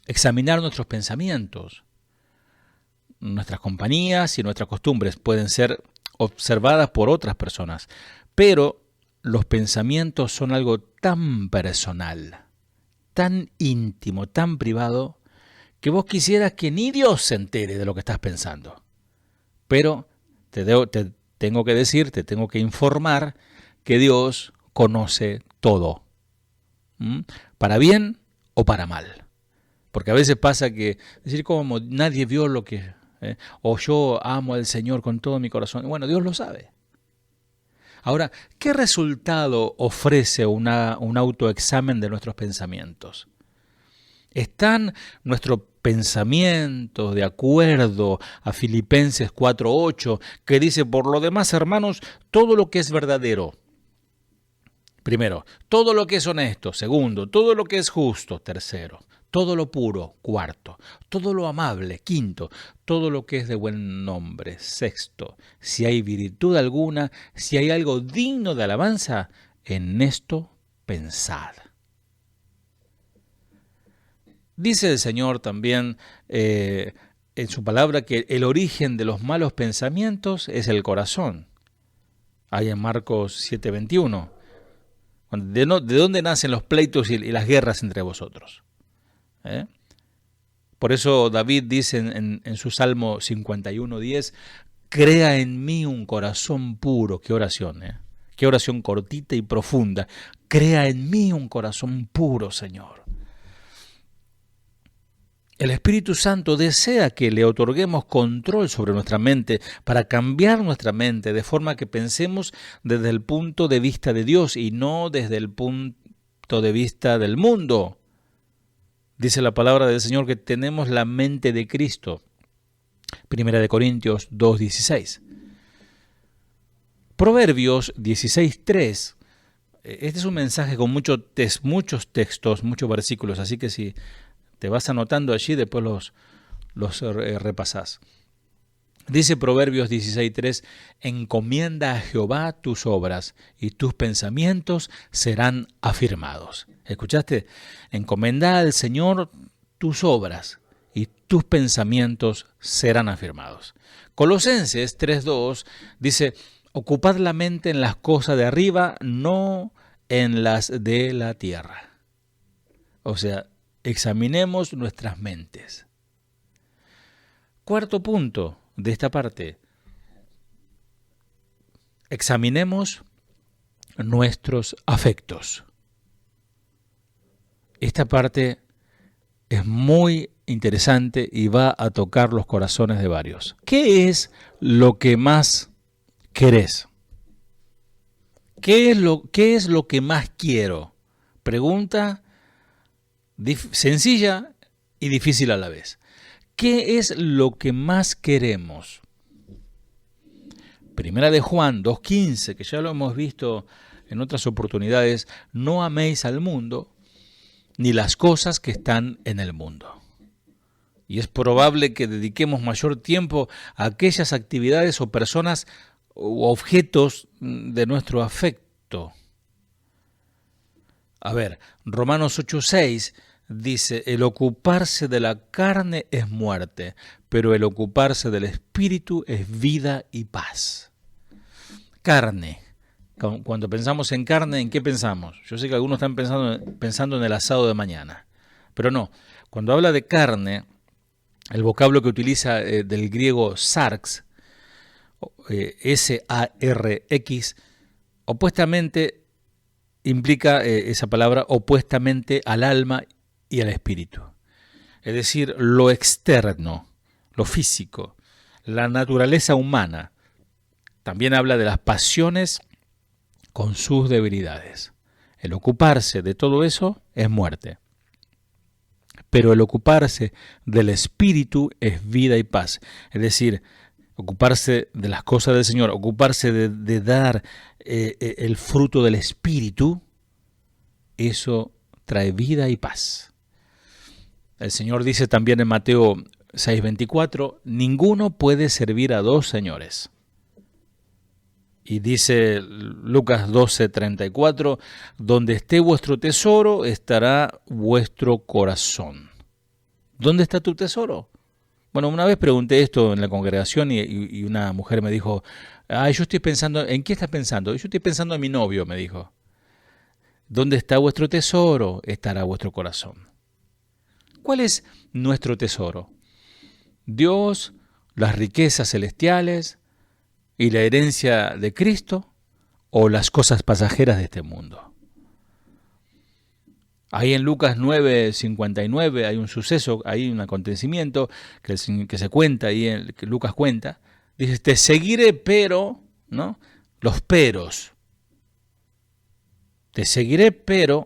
Examinar nuestros pensamientos. Nuestras compañías y nuestras costumbres pueden ser observadas por otras personas, pero los pensamientos son algo tan personal, tan íntimo, tan privado, que vos quisieras que ni Dios se entere de lo que estás pensando. Pero te tengo que decir, te tengo que informar que Dios conoce todo, para bien o para mal. Porque a veces pasa que decir como nadie vio lo que... o yo amo al Señor con todo mi corazón. Bueno, Dios lo sabe. Ahora, ¿qué resultado ofrece un autoexamen de nuestros pensamientos? ¿Están nuestros pensamientos de acuerdo a Filipenses 4:8, que dice, por lo demás, hermanos, todo lo que es verdadero? Primero, todo lo que es honesto. Segundo, todo lo que es justo. Tercero, todo lo puro. Cuarto, todo lo amable. Quinto, todo lo que es de buen nombre. Sexto, si hay virtud alguna, si hay algo digno de alabanza, en esto pensad. Dice el Señor también en su palabra que el origen de los malos pensamientos es el corazón. Hay en Marcos 7:21. ¿De dónde nacen los pleitos y las guerras entre vosotros? Por eso David dice en su Salmo 51:10, crea en mí un corazón puro. Qué oración, qué oración cortita y profunda. Crea en mí un corazón puro, Señor. El Espíritu Santo desea que le otorguemos control sobre nuestra mente para cambiar nuestra mente de forma que pensemos desde el punto de vista de Dios y no desde el punto de vista del mundo. Dice la palabra del Señor que tenemos la mente de Cristo. 1 Corintios 2:16. Proverbios 16:3. Este es un mensaje con muchos textos, muchos versículos, así que si te vas anotando allí, después los repasás. Dice Proverbios 16:3, encomienda a Jehová tus obras y tus pensamientos serán afirmados. ¿Escuchaste? Encomenda al Señor tus obras y tus pensamientos serán afirmados. Colosenses 3:2 dice, ocupad la mente en las cosas de arriba, no en las de la tierra. O sea, examinemos nuestras mentes. Cuarto punto de esta parte. Examinemos nuestros afectos. Esta parte es muy interesante y va a tocar los corazones de varios. ¿Qué es lo que más querés? ¿Qué es lo que más quiero? Pregunta sencilla y difícil a la vez. ¿Qué es lo que más queremos? Primera de Juan 2:15, que ya lo hemos visto en otras oportunidades, no améis al mundo ni las cosas que están en el mundo. Y es probable que dediquemos mayor tiempo a aquellas actividades o personas o objetos de nuestro afecto. A ver, Romanos 8:6 dice, el ocuparse de la carne es muerte, pero el ocuparse del espíritu es vida y paz. Carne. Cuando pensamos en carne, ¿en qué pensamos? Yo sé que algunos están pensando en el asado de mañana, pero no. Cuando habla de carne, el vocablo que utiliza del griego sarx, S-A-R-X, opuestamente implica esa palabra opuestamente al alma y al espíritu. Es decir, lo externo, lo físico, la naturaleza humana. También habla de las pasiones con sus debilidades. El ocuparse de todo eso es muerte. Pero el ocuparse del espíritu es vida y paz. Es decir, ocuparse de las cosas del Señor, ocuparse de dar el fruto del Espíritu, eso trae vida y paz. El Señor dice también en Mateo 6:24, ninguno puede servir a dos señores. Y dice Lucas 12:34, donde esté vuestro tesoro, estará vuestro corazón. ¿Dónde está tu tesoro? Bueno, una vez pregunté esto en la congregación y una mujer me dijo, yo estoy pensando, ¿en qué estás pensando? Yo estoy pensando en mi novio, me dijo. ¿Dónde está vuestro tesoro? Estará vuestro corazón. ¿Cuál es nuestro tesoro? ¿Dios, las riquezas celestiales y la herencia de Cristo o las cosas pasajeras de este mundo? Ahí en Lucas 9:59 hay un suceso, hay un acontecimiento que se cuenta, que Lucas cuenta. Dice, te seguiré, pero, ¿no? Los peros. Te seguiré, pero.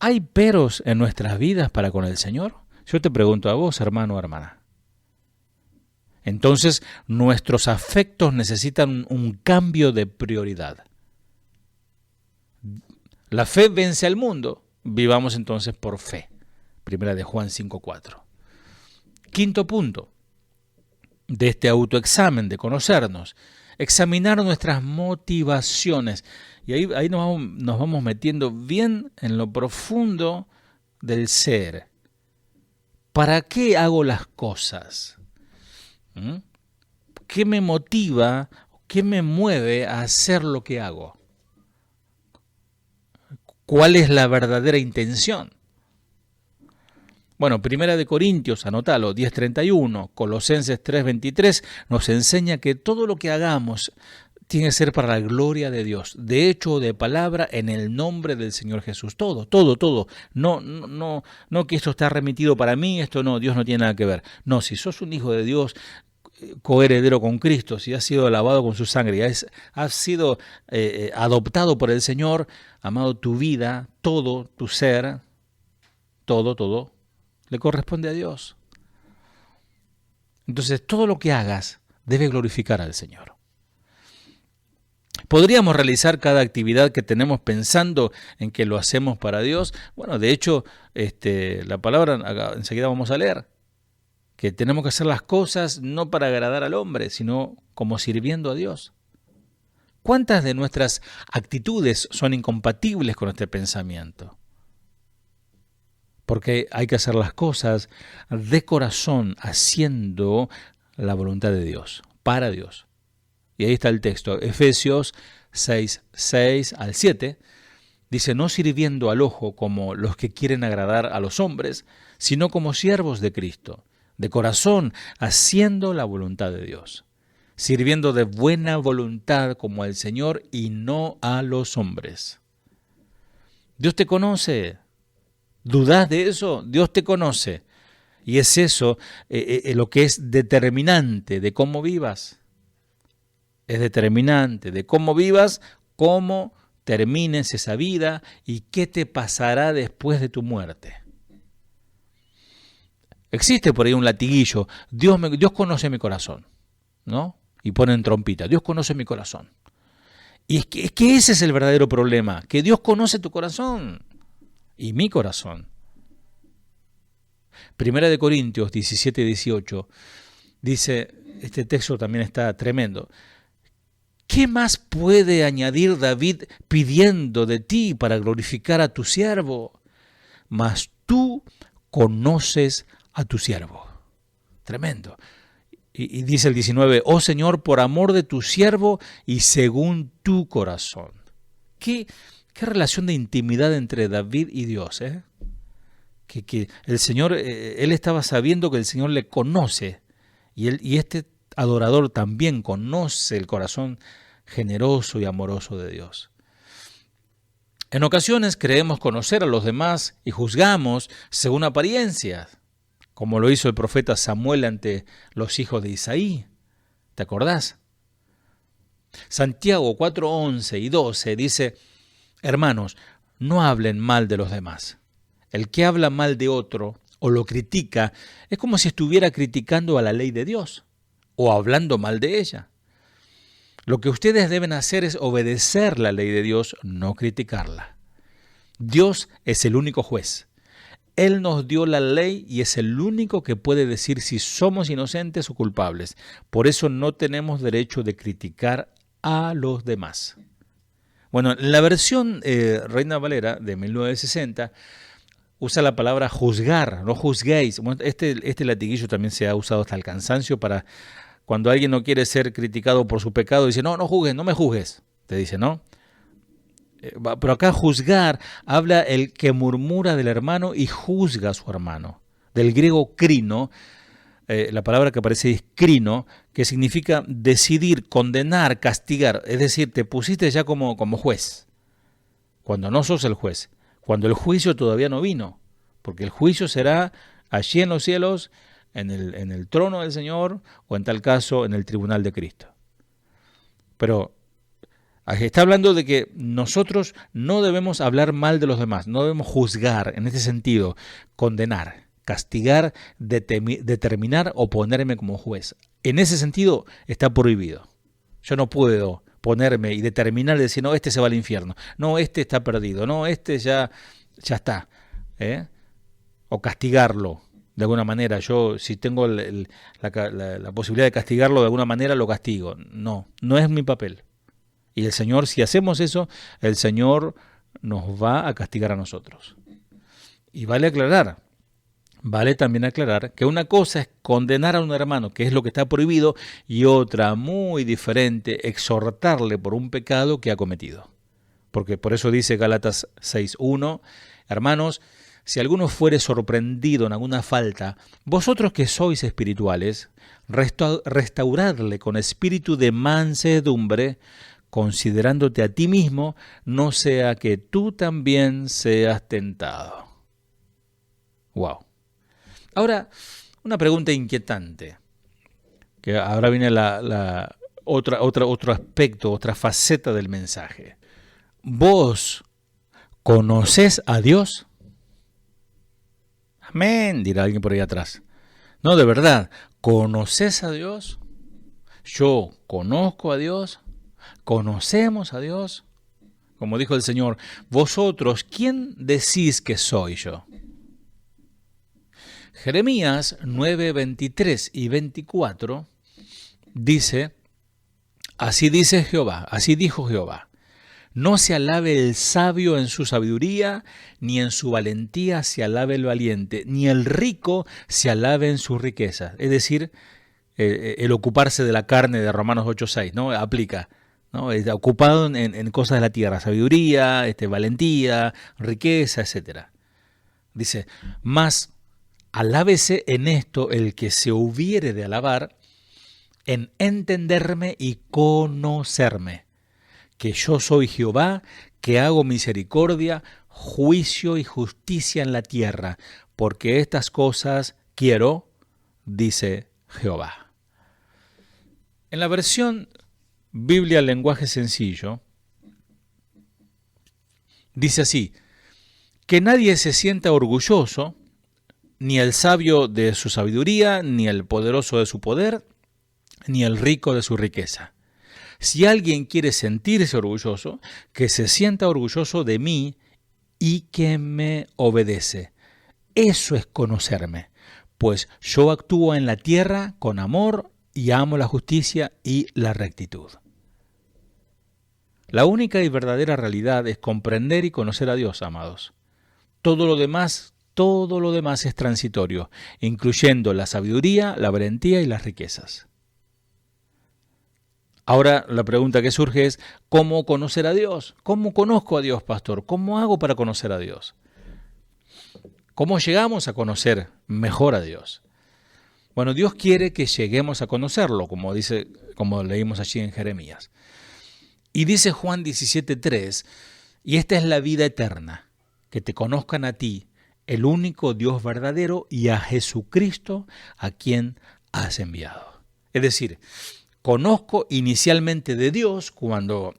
¿Hay peros en nuestras vidas para con el Señor? Yo te pregunto a vos, hermano o hermana. Entonces, nuestros afectos necesitan un cambio de prioridad. La fe vence al mundo. Vivamos entonces por fe. Primera de Juan 5:4. Quinto punto de este autoexamen, de conocernos. Examinar nuestras motivaciones. Y ahí nos vamos metiendo bien en lo profundo del ser. ¿Para qué hago las cosas? ¿Qué me motiva? ¿Qué me mueve a hacer lo que hago? ¿Cuál es la verdadera intención? Bueno, Primera de Corintios, anótalo, 10:31, Colosenses 3:23, nos enseña que todo lo que hagamos tiene que ser para la gloria de Dios, de hecho o de palabra, en el nombre del Señor Jesús. Todo. No que esto está remitido para mí, esto no, Dios no tiene nada que ver. No, si sos un hijo de Dios, coheredero con Cristo, si has sido lavado con su sangre, has sido adoptado por el Señor, amado, tu vida, todo, tu ser, todo, le corresponde a Dios. Entonces, todo lo que hagas debe glorificar al Señor. ¿Podríamos realizar cada actividad que tenemos pensando en que lo hacemos para Dios? Bueno, de hecho, la palabra enseguida vamos a leer, que tenemos que hacer las cosas no para agradar al hombre, sino como sirviendo a Dios. ¿Cuántas de nuestras actitudes son incompatibles con este pensamiento? Porque hay que hacer las cosas de corazón, haciendo la voluntad de Dios, para Dios. Y ahí está el texto, Efesios 6:6-7, dice, no sirviendo al ojo como los que quieren agradar a los hombres, sino como siervos de Cristo, de corazón, haciendo la voluntad de Dios, sirviendo de buena voluntad como al Señor y no a los hombres. Dios te conoce. ¿Dudás de eso? Dios te conoce. Y es eso lo que es determinante de cómo vivas. Es determinante de cómo vivas, cómo termines esa vida y qué te pasará después de tu muerte. Existe por ahí un latiguillo. Dios conoce mi corazón, ¿no? Y ponen trompita. Dios conoce mi corazón. Y es que ese es el verdadero problema, que Dios conoce tu corazón y mi corazón. Primera de Corintios 17-18 dice, este texto también está tremendo. ¿Qué más puede añadir David pidiendo de ti para glorificar a tu siervo? Mas tú conoces a tu siervo. Tremendo. Y dice el 19, oh Señor, por amor de tu siervo y según tu corazón. ¿Qué relación de intimidad entre David y Dios? Que el Señor, él estaba sabiendo que el Señor le conoce. Y este adorador también conoce el corazón generoso y amoroso de Dios. En ocasiones creemos conocer a los demás y juzgamos según apariencias, como lo hizo el profeta Samuel ante los hijos de Isaí. ¿Te acordás? Santiago 4:11 y 12 dice, hermanos, no hablen mal de los demás. El que habla mal de otro o lo critica es como si estuviera criticando a la ley de Dios. o hablando mal de ella. Lo que ustedes deben hacer es obedecer la ley de Dios, no criticarla. Dios es el único juez. Él nos dio la ley y es el único que puede decir si somos inocentes o culpables. Por eso no tenemos derecho de criticar a los demás. Bueno, la versión Reina Valera de 1960 usa la palabra juzgar, no juzguéis. Bueno, este latiguillo también se ha usado hasta el cansancio para cuando alguien no quiere ser criticado por su pecado, dice, no juzgues, no me juzgues. Te dice, ¿no? Pero acá juzgar habla el que murmura del hermano y juzga a su hermano. Del griego crino, la palabra que aparece es crino, que significa decidir, condenar, castigar. Es decir, te pusiste ya como juez, cuando no sos el juez, cuando el juicio todavía no vino, porque el juicio será allí en los cielos, en el trono del Señor, o en tal caso en el tribunal de Cristo. Pero está hablando de que nosotros no debemos hablar mal de los demás, no debemos juzgar en este sentido, condenar, castigar, determinar o ponerme como juez. En ese sentido está prohibido. Yo no puedo ponerme y determinar y decir, no, este se va al infierno, no, este está perdido, no, este ya está, o castigarlo de alguna manera. Yo, si tengo la posibilidad de castigarlo de alguna manera, lo castigo. No es mi papel. Y el Señor, si hacemos eso, el Señor nos va a castigar a nosotros. Y vale también aclarar que una cosa es condenar a un hermano, que es lo que está prohibido, y otra muy diferente, exhortarle por un pecado que ha cometido. Porque por eso dice Gálatas 6:1, hermanos, si alguno fuere sorprendido en alguna falta, vosotros que sois espirituales, restauradle con espíritu de mansedumbre, considerándote a ti mismo, no sea que tú también seas tentado. Wow. Ahora, una pregunta inquietante, que ahora viene otro aspecto, otra faceta del mensaje. ¿Vos conocés a Dios? Amén, dirá alguien por ahí atrás. No, de verdad, ¿conoces a Dios? Yo conozco a Dios. ¿Conocemos a Dios? Como dijo el Señor, vosotros, ¿quién decís que soy yo? Jeremías 9:23 y 24 dice, así dijo Jehová, no se alabe el sabio en su sabiduría, ni en su valentía se alabe el valiente, ni el rico se alabe en sus riquezas. Es decir, el ocuparse de la carne de Romanos 8:6, ¿no? Aplica, ¿no? Está ocupado en cosas de la tierra, sabiduría, valentía, riqueza, etc. Dice, mas alábese en esto el que se hubiere de alabar, en entenderme y conocerme, que yo soy Jehová, que hago misericordia, juicio y justicia en la tierra, porque estas cosas quiero, dice Jehová. En la versión Biblia lenguaje sencillo, dice así, que nadie se sienta orgulloso, ni el sabio de su sabiduría, ni el poderoso de su poder, ni el rico de su riqueza. Si alguien quiere sentirse orgulloso, que se sienta orgulloso de mí y que me obedece. Eso es conocerme, pues yo actúo en la tierra con amor y amo la justicia y la rectitud. La única y verdadera realidad es comprender y conocer a Dios, amados. Todo lo demás es transitorio, incluyendo la sabiduría, la valentía y las riquezas. Ahora la pregunta que surge es, ¿cómo conocer a Dios? ¿Cómo conozco a Dios, pastor? ¿Cómo hago para conocer a Dios? ¿Cómo llegamos a conocer mejor a Dios? Bueno, Dios quiere que lleguemos a conocerlo, como leímos allí en Jeremías. Y dice Juan 17:3, y esta es la vida eterna, que te conozcan a ti, el único Dios verdadero, y a Jesucristo, a quien has enviado. Es decir, conozco inicialmente de Dios cuando,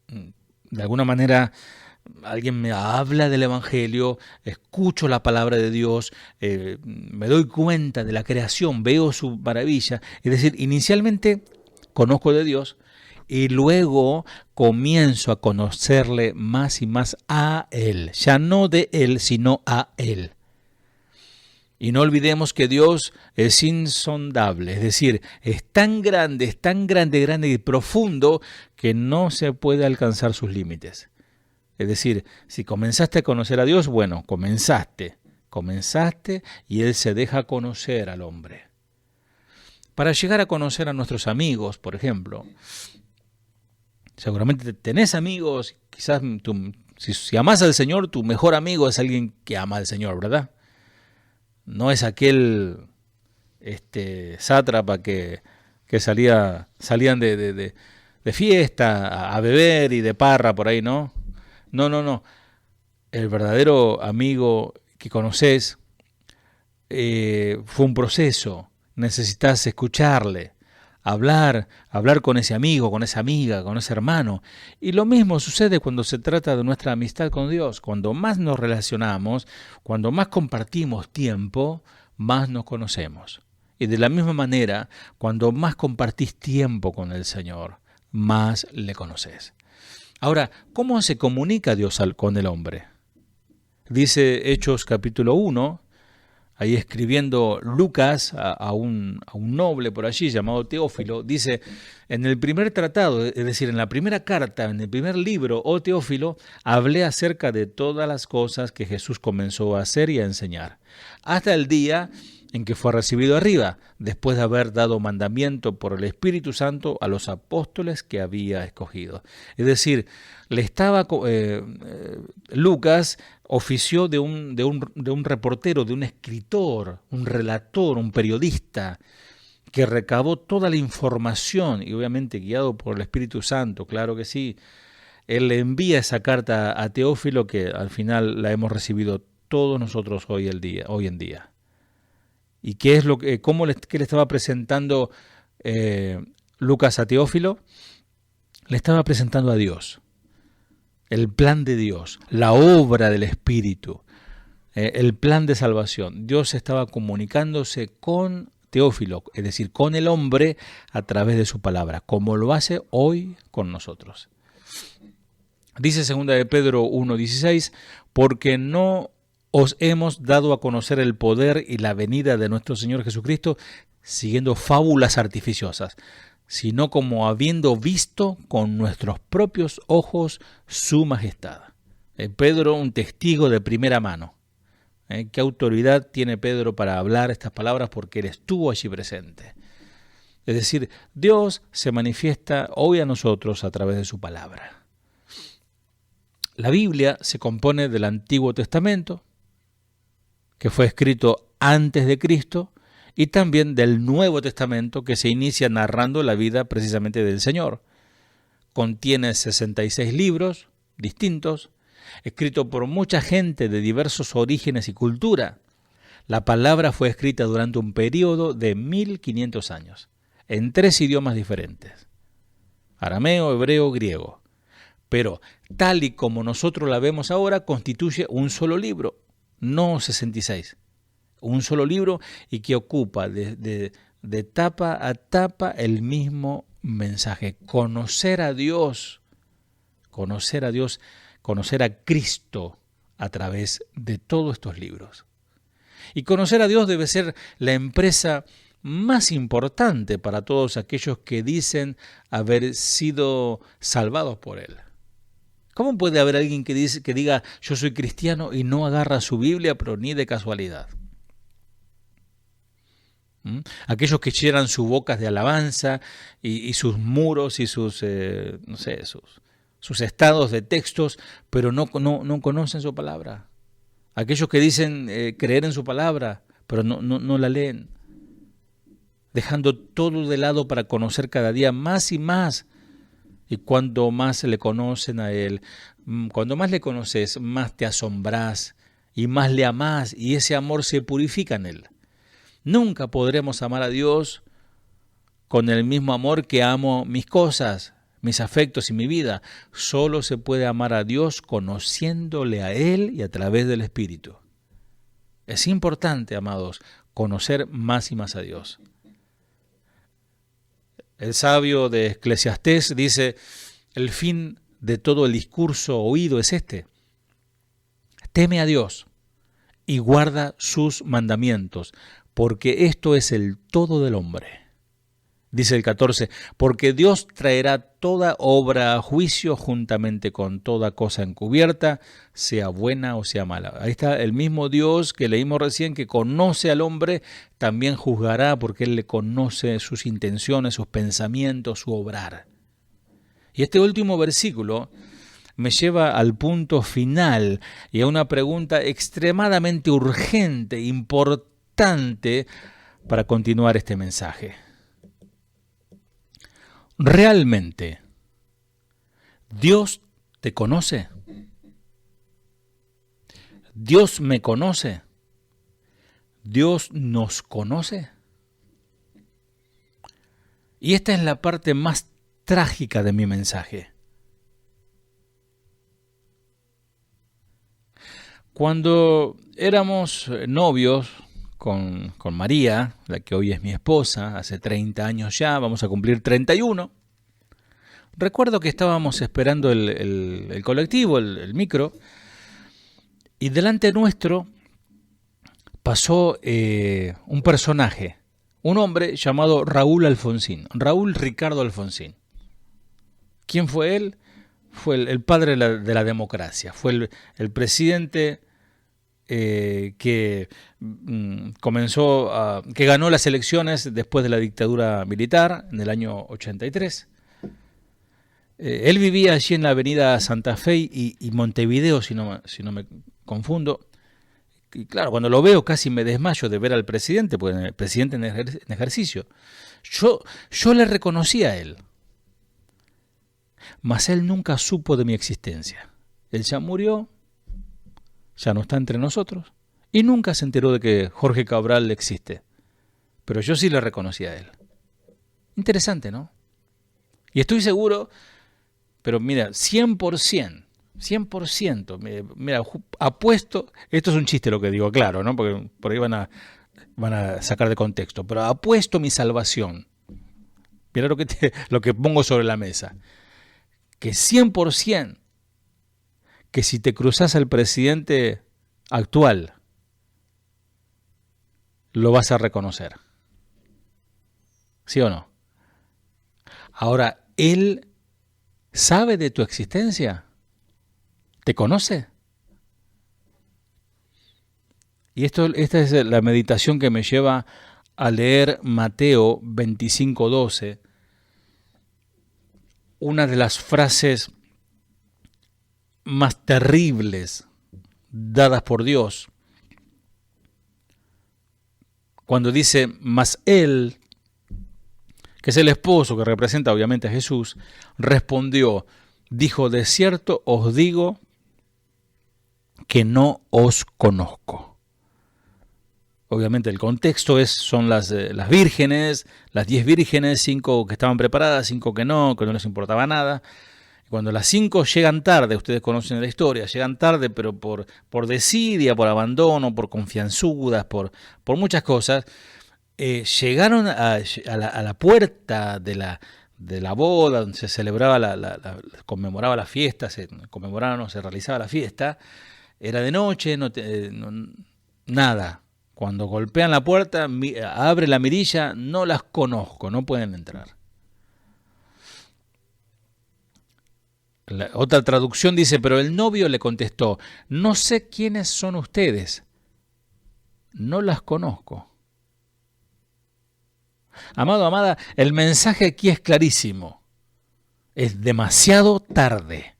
de alguna manera, alguien me habla del Evangelio, escucho la palabra de Dios, me doy cuenta de la creación, veo su maravilla. Es decir, inicialmente conozco de Dios y luego comienzo a conocerle más y más a Él. Ya no de Él, sino a Él. Y no olvidemos que Dios es insondable, es decir, es tan grande y profundo que no se puede alcanzar sus límites. Es decir, si comenzaste a conocer a Dios, bueno, comenzaste y Él se deja conocer al hombre. Para llegar a conocer a nuestros amigos, por ejemplo, seguramente tenés amigos, quizás si amás al Señor, tu mejor amigo es alguien que ama al Señor, ¿verdad? No es aquel sátrapa que salían de fiesta a beber y de parra por ahí, ¿no? No. El verdadero amigo que conoces fue un proceso. Necesitas escucharle, hablar con ese amigo, con esa amiga, con ese hermano. Y lo mismo sucede cuando se trata de nuestra amistad con Dios. Cuando más nos relacionamos, cuando más compartimos tiempo, más nos conocemos. Y de la misma manera, cuando más compartís tiempo con el Señor, más le conoces. Ahora, ¿cómo se comunica Dios con el hombre? Dice Hechos capítulo 1, ahí escribiendo Lucas a un noble por allí llamado Teófilo, dice, en el primer tratado, es decir, en la primera carta, en el primer libro, oh Teófilo, hablé acerca de todas las cosas que Jesús comenzó a hacer y a enseñar, hasta el día en que fue recibido arriba, después de haber dado mandamiento por el Espíritu Santo a los apóstoles que había escogido. Es decir, Lucas ofició de un reportero, de un escritor, un relator, un periodista, que recabó toda la información, y obviamente guiado por el Espíritu Santo, claro que sí. Él le envía esa carta a Teófilo, que al final la hemos recibido todos nosotros hoy en día. ¿Y qué le estaba presentando Lucas a Teófilo? Le estaba presentando a Dios, el plan de Dios, la obra del Espíritu, el plan de salvación. Dios estaba comunicándose con Teófilo, es decir, con el hombre a través de su palabra, como lo hace hoy con nosotros. Dice 2 de Pedro 1:16, porque no os hemos dado a conocer el poder y la venida de nuestro Señor Jesucristo siguiendo fábulas artificiosas, sino como habiendo visto con nuestros propios ojos su majestad. Pedro, un testigo de primera mano. ¿Qué autoridad tiene Pedro para hablar estas palabras? Porque él estuvo allí presente. Es decir, Dios se manifiesta hoy a nosotros a través de su palabra. La Biblia se compone del Antiguo Testamento, que fue escrito antes de Cristo, y también del Nuevo Testamento, que se inicia narrando la vida precisamente del Señor. Contiene 66 libros distintos, escritos por mucha gente de diversos orígenes y cultura. La palabra fue escrita durante un periodo de 1500 años, en 3 idiomas diferentes: arameo, hebreo, griego. Pero, tal y como nosotros la vemos ahora, constituye un solo libro, no 66. Un solo libro, y que ocupa de tapa a tapa el mismo mensaje: conocer a Dios, conocer a Cristo a través de todos estos libros. Y conocer a Dios debe ser la empresa más importante para todos aquellos que dicen haber sido salvados por Él. ¿Cómo puede haber alguien que diga yo soy cristiano y no agarra su Biblia, pero ni de casualidad? Aquellos que llenan sus bocas de alabanza y sus muros y sus estados de textos, pero no conocen su palabra. Aquellos que dicen creer en su palabra, pero no la leen, dejando todo de lado para conocer cada día más y más. Y cuando más le conocen a Él, cuando más le conoces, más te asombrás y más le amás, y ese amor se purifica en Él. Nunca podremos amar a Dios con el mismo amor que amo mis cosas, mis afectos y mi vida. Solo se puede amar a Dios conociéndole a Él y a través del Espíritu. Es importante, amados, conocer más y más a Dios. El sabio de Eclesiastés dice, el fin de todo el discurso oído es este: teme a Dios y guarda sus mandamientos, porque esto es el todo del hombre. Dice el 14, porque Dios traerá toda obra a juicio juntamente con toda cosa encubierta, sea buena o sea mala. Ahí está el mismo Dios que leímos recién, que conoce al hombre, también juzgará porque Él le conoce sus intenciones, sus pensamientos, su obrar. Y este último versículo me lleva al punto final y a una pregunta extremadamente urgente, importante para continuar este mensaje. ¿Realmente Dios te conoce? ¿Dios me conoce? ¿Dios nos conoce? Y esta es la parte más trágica de mi mensaje. Cuando éramos novios con María, la que hoy es mi esposa, hace 30 años ya, vamos a cumplir 31, recuerdo que estábamos esperando el colectivo, el micro, y delante nuestro pasó un personaje, un hombre llamado Raúl Alfonsín, Raúl Ricardo Alfonsín. ¿Quién fue él? Fue el padre de la democracia, fue el presidente que ganó las elecciones después de la dictadura militar en el año 83. Él vivía allí en la avenida Santa Fe y Montevideo, si no me confundo. Y claro, cuando lo veo casi me desmayo de ver al presidente, porque el presidente en ejercicio. Yo le reconocí a él, mas él nunca supo de mi existencia. Él ya murió, ya no está entre nosotros, y nunca se enteró de que Jorge Cabral existe. Pero yo sí le reconocí a él. Interesante, ¿no? Y estoy seguro, pero mira, 100%, mira, apuesto, esto es un chiste lo que digo, claro, ¿no? Porque por ahí van a sacar de contexto, pero apuesto mi salvación. Mira lo que pongo sobre la mesa. Que 100%, que si te cruzas al presidente actual, lo vas a reconocer. ¿Sí o no? Ahora, ¿él sabe de tu existencia? ¿Te conoce? Y esta es la meditación que me lleva a leer Mateo 25:12, una de las frases más terribles dadas por Dios, cuando dice, mas él, que es el esposo que representa obviamente a Jesús, respondió, dijo, de cierto os digo que no os conozco. Obviamente el contexto son las vírgenes, las 10 vírgenes, 5 que estaban preparadas, 5 que no les importaba nada. Cuando las 5 llegan tarde, ustedes conocen la historia, llegan tarde, pero por desidia, por abandono, por confianzudas, por muchas cosas, llegaron a la puerta de la boda, donde se celebraba conmemoraba la fiesta, se realizaba la fiesta. Era de noche, nada. Cuando golpean la puerta, abre la mirilla, no las conozco, no pueden entrar. La otra traducción dice, pero el novio le contestó, no sé quiénes son ustedes, no las conozco. Amado, amada, el mensaje aquí es clarísimo. Es demasiado tarde.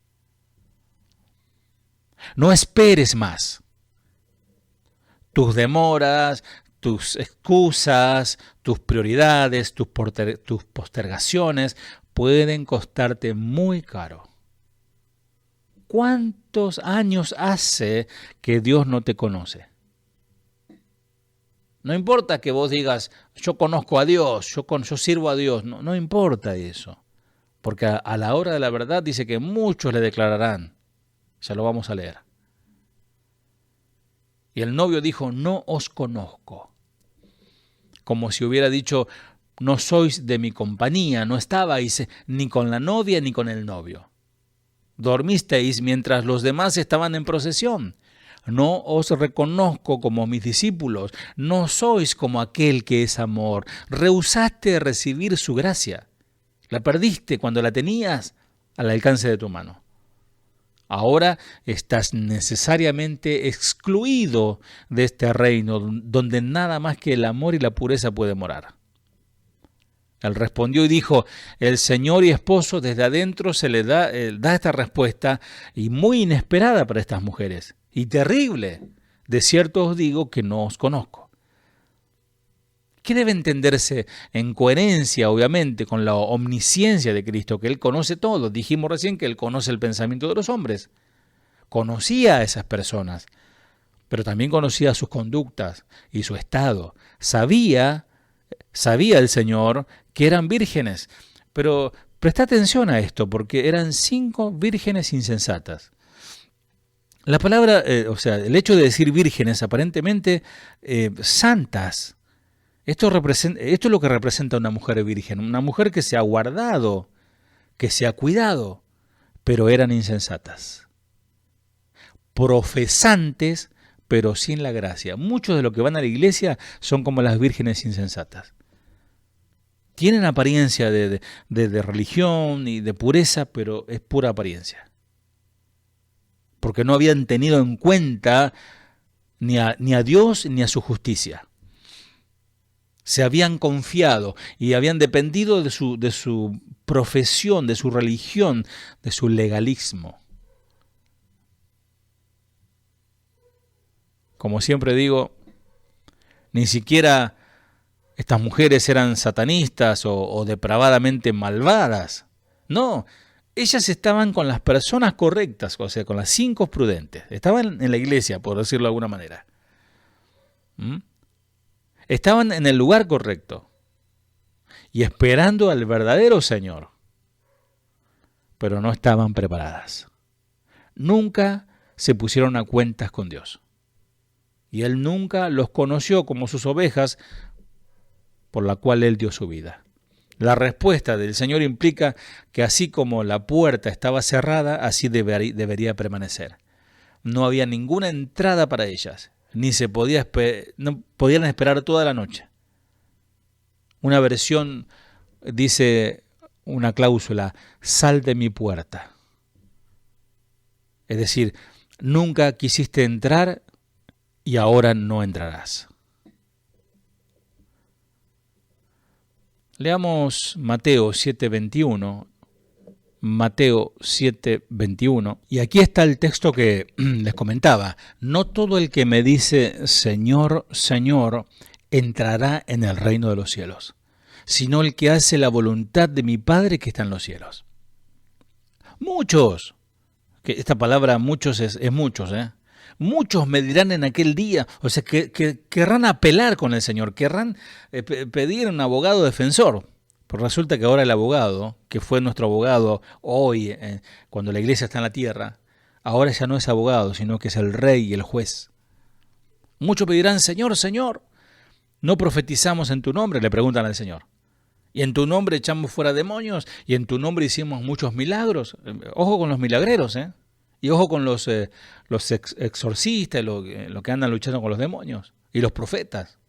No esperes más. Tus demoras, tus excusas, tus prioridades, tus postergaciones pueden costarte muy caro. ¿Cuántos años hace que Dios no te conoce? No importa que vos digas, yo conozco a Dios, yo sirvo a Dios, no importa eso. porque a la hora de la verdad dice que muchos le declararán. Ya lo vamos a leer. Y el novio dijo, no os conozco. Como si hubiera dicho, no sois de mi compañía, no estabais ni con la novia ni con el novio. Dormisteis mientras los demás estaban en procesión. No os reconozco como mis discípulos, no sois como aquel que es amor. Rehusaste recibir su gracia. La perdiste cuando la tenías al alcance de tu mano. Ahora estás necesariamente excluido de este reino donde nada más que el amor y la pureza puede morar. Él respondió y dijo, el Señor y esposo desde adentro se le da esta respuesta y muy inesperada para estas mujeres y terrible. De cierto os digo que no os conozco. ¿Qué debe entenderse en coherencia, obviamente, con la omnisciencia de Cristo? Que Él conoce todo. Dijimos recién que Él conoce el pensamiento de los hombres. Conocía a esas personas, pero también conocía sus conductas y su estado. Sabía el Señor que eran vírgenes, pero presta atención a esto, porque eran 5 vírgenes insensatas. La palabra, el hecho de decir vírgenes, aparentemente santas, esto es lo que representa una mujer virgen, una mujer que se ha guardado, que se ha cuidado, pero eran insensatas. Profesantes, pero sin la gracia. Muchos de los que van a la iglesia son como las vírgenes insensatas. Tienen apariencia de religión y de pureza, pero es pura apariencia. Porque no habían tenido en cuenta ni a Dios ni a su justicia. Se habían confiado y habían dependido de su profesión, de su religión, de su legalismo. Como siempre digo, ni siquiera estas mujeres eran satanistas o depravadamente malvadas. No, ellas estaban con las personas correctas, o sea, con las 5 prudentes. Estaban en la iglesia, por decirlo de alguna manera. Estaban en el lugar correcto y esperando al verdadero Señor, pero no estaban preparadas. Nunca se pusieron a cuentas con Dios y Él nunca los conoció como sus ovejas por la cual Él dio su vida. La respuesta del Señor implica que así como la puerta estaba cerrada, así debería permanecer. No había ninguna entrada para ellas. Ni no podían esperar toda la noche. Una versión dice una cláusula, sal de mi puerta. Es decir, nunca quisiste entrar y ahora no entrarás. Leamos Mateo 7:21. Mateo 7:21, y aquí está el texto que les comentaba. No todo el que me dice Señor, Señor, entrará en el reino de los cielos, sino el que hace la voluntad de mi Padre que está en los cielos. Muchos, que esta palabra muchos es muchos, muchos me dirán en aquel día, o sea, que querrán apelar con el Señor, querrán pedir un abogado defensor. Pues resulta que ahora el abogado, que fue nuestro abogado hoy, cuando la iglesia está en la tierra, ahora ya no es abogado, sino que es el rey y el juez. Muchos pedirán, Señor, Señor, ¿no profetizamos en tu nombre? Le preguntan al Señor. Y en tu nombre echamos fuera demonios, y en tu nombre hicimos muchos milagros. Ojo con los milagreros, y ojo con los exorcistas, los que andan luchando con los demonios, y los profetas.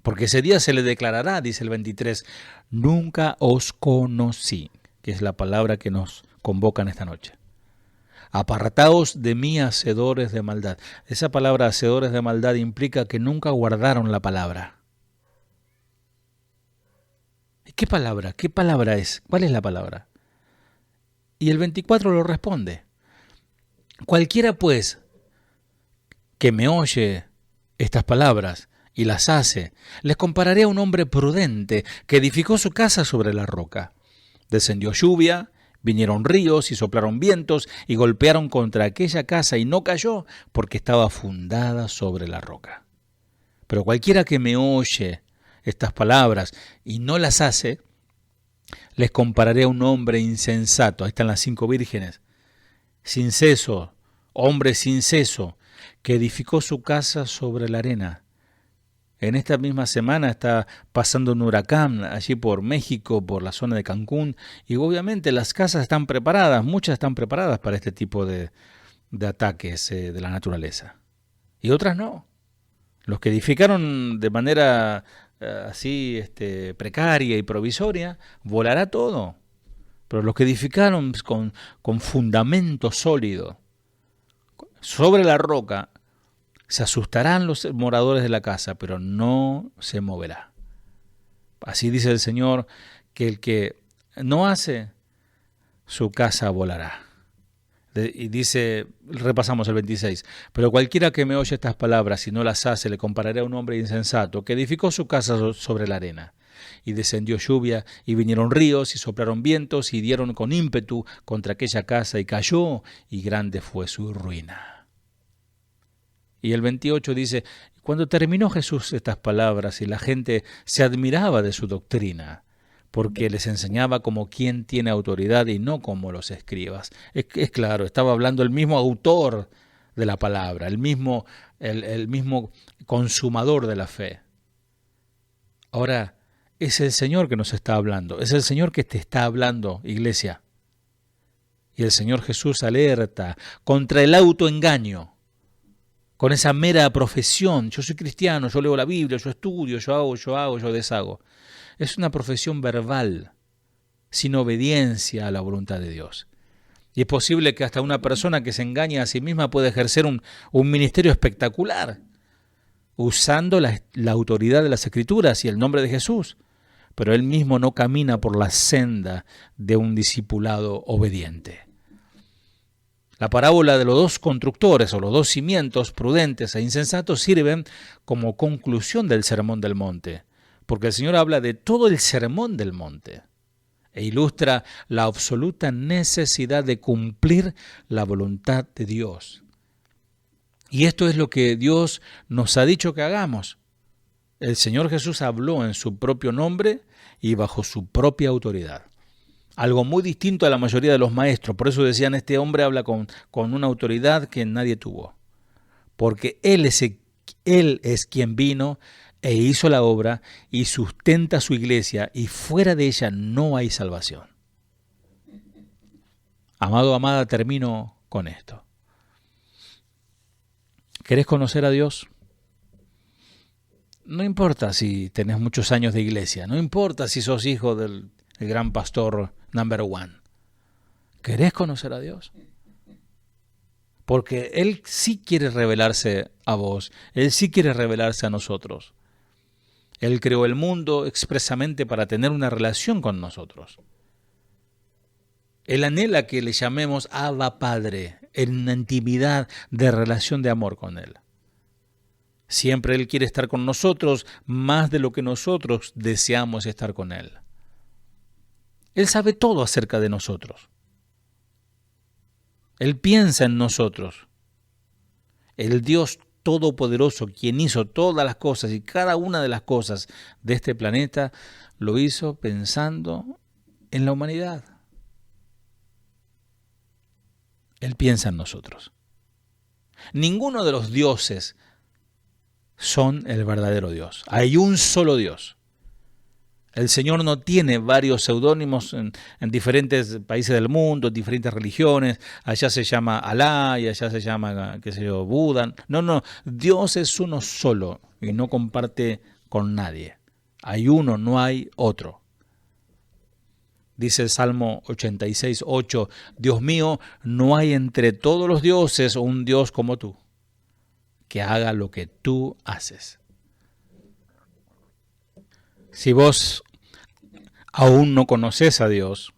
Porque ese día se le declarará, dice el 23, nunca os conocí, que es la palabra que nos convoca en esta noche. Apartaos de mí, hacedores de maldad. Esa palabra, hacedores de maldad, implica que nunca guardaron la palabra. ¿Qué palabra? ¿Qué palabra es? ¿Cuál es la palabra? Y el 24 lo responde. Cualquiera, pues, que me oye estas palabras y las hace, les compararé a un hombre prudente que edificó su casa sobre la roca. Descendió lluvia, vinieron ríos y soplaron vientos y golpearon contra aquella casa y no cayó porque estaba fundada sobre la roca. Pero cualquiera que me oye estas palabras y no las hace, les compararé a un hombre insensato. Ahí están las 5 vírgenes. Sin ceso, hombre sin ceso, que edificó su casa sobre la arena. En esta misma semana está pasando un huracán allí por México, por la zona de Cancún, y obviamente las casas están preparadas, muchas están preparadas para este tipo de ataques de la naturaleza. Y otras no. Los que edificaron de manera así precaria y provisoria, volará todo. Pero los que edificaron con fundamento sólido, sobre la roca, se asustarán los moradores de la casa, pero no se moverá. Así dice el Señor, que el que no hace, su casa volará. Y dice, repasamos el 26, pero cualquiera que me oye estas palabras y no las hace, le compararé a un hombre insensato que edificó su casa sobre la arena. Y descendió lluvia, y vinieron ríos, y soplaron vientos, y dieron con ímpetu contra aquella casa, y cayó, y grande fue su ruina. Y el 28 dice, cuando terminó Jesús estas palabras, y la gente se admiraba de su doctrina, porque les enseñaba como quien tiene autoridad y no como los escribas. Es claro, estaba hablando el mismo autor de la palabra, el mismo consumador de la fe. Ahora, es el Señor que nos está hablando, es el Señor que te está hablando, iglesia. Y el Señor Jesús alerta contra el autoengaño, con esa mera profesión. Yo soy cristiano, yo leo la Biblia, yo estudio, yo deshago. Es una profesión verbal, sin obediencia a la voluntad de Dios. Y es posible que hasta una persona que se engaña a sí misma pueda ejercer un ministerio espectacular, usando la autoridad de las Escrituras y el nombre de Jesús, pero él mismo no camina por la senda de un discipulado obediente. La parábola de los 2 constructores o los 2 cimientos prudentes e insensatos sirven como conclusión del Sermón del Monte, porque el Señor habla de todo el Sermón del Monte e ilustra la absoluta necesidad de cumplir la voluntad de Dios. Y esto es lo que Dios nos ha dicho que hagamos. El Señor Jesús habló en su propio nombre y bajo su propia autoridad. Algo muy distinto a la mayoría de los maestros. Por eso decían, este hombre habla con una autoridad que nadie tuvo. Porque Él es quien vino e hizo la obra y sustenta su iglesia, y fuera de ella no hay salvación. Amado, amada, termino con esto. ¿Querés conocer a Dios? No importa si tenés muchos años de iglesia, no importa si sos hijo del gran pastor number 1. ¿Querés conocer a Dios? Porque Él sí quiere revelarse a vos, Él sí quiere revelarse a nosotros. Él creó el mundo expresamente para tener una relación con nosotros. Él anhela que le llamemos Abba Padre, en una intimidad de relación de amor con Él. Siempre Él quiere estar con nosotros más de lo que nosotros deseamos estar con Él. Él sabe todo acerca de nosotros. Él piensa en nosotros. El Dios Todopoderoso, quien hizo todas las cosas y cada una de las cosas de este planeta, lo hizo pensando en la humanidad. Él piensa en nosotros. Ninguno de los dioses son el verdadero Dios. Hay un solo Dios. El Señor no tiene varios seudónimos en diferentes países del mundo, en diferentes religiones. Allá se llama Alá y allá se llama, Buda. No, Dios es uno solo y no comparte con nadie. Hay uno, no hay otro. Dice el Salmo 86:8, Dios mío, no hay entre todos los dioses un Dios como tú, que haga lo que tú haces. Si vos aún no conoces a Dios,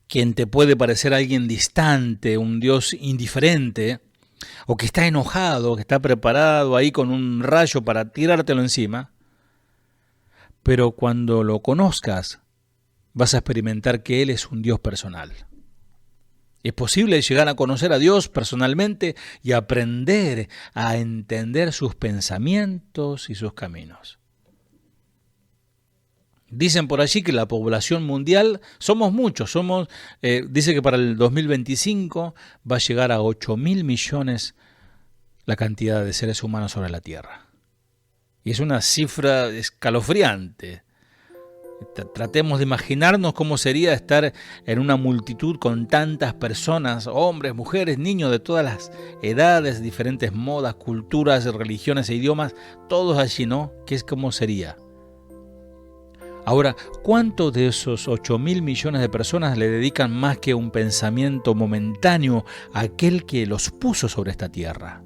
quien te puede parecer alguien distante, un Dios indiferente, o que está enojado, que está preparado ahí con un rayo para tirártelo encima, pero cuando lo conozcas, vas a experimentar que Él es un Dios personal. Es posible llegar a conocer a Dios personalmente y aprender a entender sus pensamientos y sus caminos. Dicen por allí que la población mundial somos muchos, dice que para el 2025 va a llegar a 8.000 millones la cantidad de seres humanos sobre la Tierra. Y es una cifra escalofriante. Tratemos de imaginarnos cómo sería estar en una multitud con tantas personas, hombres, mujeres, niños de todas las edades, diferentes modas, culturas, religiones e idiomas, todos allí, ¿no? ¿Cómo sería? Ahora, ¿cuántos de esos 8.000 millones de personas le dedican más que un pensamiento momentáneo a aquel que los puso sobre esta tierra?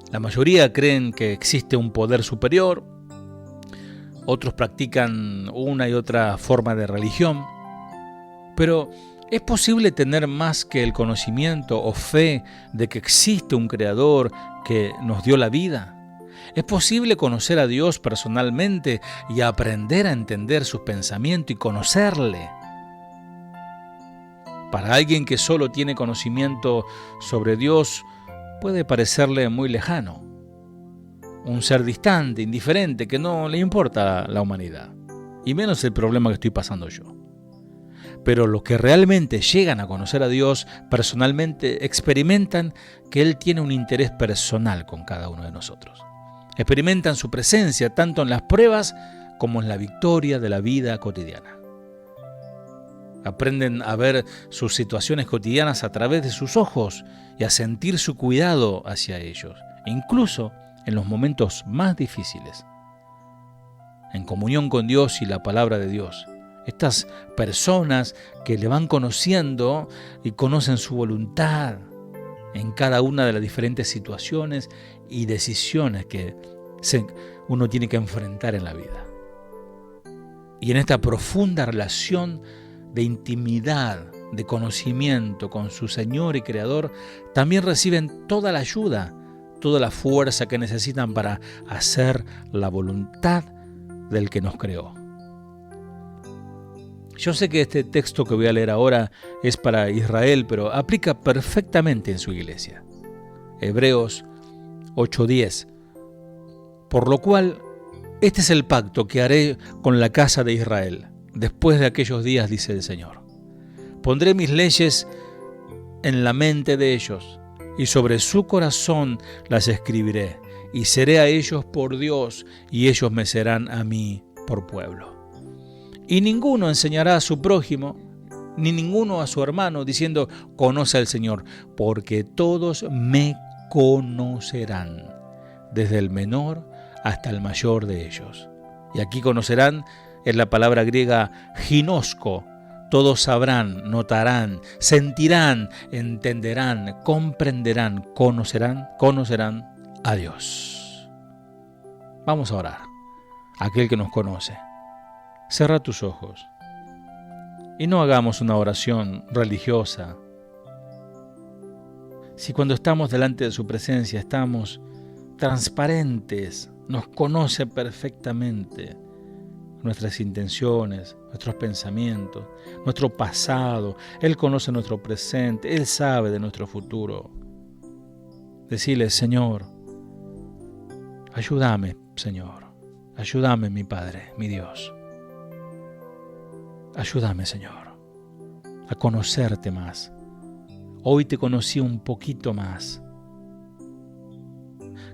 La mayoría creen que existe un poder superior, otros practican una y otra forma de religión, pero ¿es posible tener más que el conocimiento o fe de que existe un Creador que nos dio la vida? ¿Es posible conocer a Dios personalmente y aprender a entender sus pensamientos y conocerle? Para alguien que solo tiene conocimiento sobre Dios, puede parecerle muy lejano, un ser distante, indiferente, que no le importa la humanidad, y menos el problema que estoy pasando yo. Pero los que realmente llegan a conocer a Dios personalmente experimentan que Él tiene un interés personal con cada uno de nosotros. Experimentan su presencia tanto en las pruebas como en la victoria de la vida cotidiana. Aprenden a ver sus situaciones cotidianas a través de sus ojos y a sentir su cuidado hacia ellos, incluso en los momentos más difíciles. En comunión con Dios y la palabra de Dios, estas personas que le van conociendo y conocen su voluntad en cada una de las diferentes situaciones y decisiones que uno tiene que enfrentar en la vida. Y en esta profunda relación de intimidad, de conocimiento con su Señor y Creador, también reciben toda la ayuda, toda la fuerza que necesitan para hacer la voluntad del que nos creó. Yo sé que este texto que voy a leer ahora es para Israel, pero aplica perfectamente en su iglesia. Hebreos 8:10. Por lo cual, este es el pacto que haré con la casa de Israel, después de aquellos días, dice el Señor. Pondré mis leyes en la mente de ellos, y sobre su corazón las escribiré, y seré a ellos por Dios, y ellos me serán a mí por pueblo. Y ninguno enseñará a su prójimo, ni ninguno a su hermano, diciendo, conoce al Señor, porque todos me conocerán, desde el menor hasta el mayor de ellos. Y aquí conocerán es la palabra griega ginosko. Todos sabrán, notarán, sentirán, entenderán, comprenderán, conocerán a Dios. Vamos a orar. Aquel que nos conoce. Cierra tus ojos y no hagamos una oración religiosa. Si cuando estamos delante de su presencia estamos transparentes, nos conoce perfectamente nuestras intenciones, nuestros pensamientos, nuestro pasado. Él conoce nuestro presente, Él sabe de nuestro futuro. Decirle, Señor, ayúdame, Señor, ayúdame, mi Padre, mi Dios. Ayúdame, Señor, a conocerte más. Hoy te conocí un poquito más.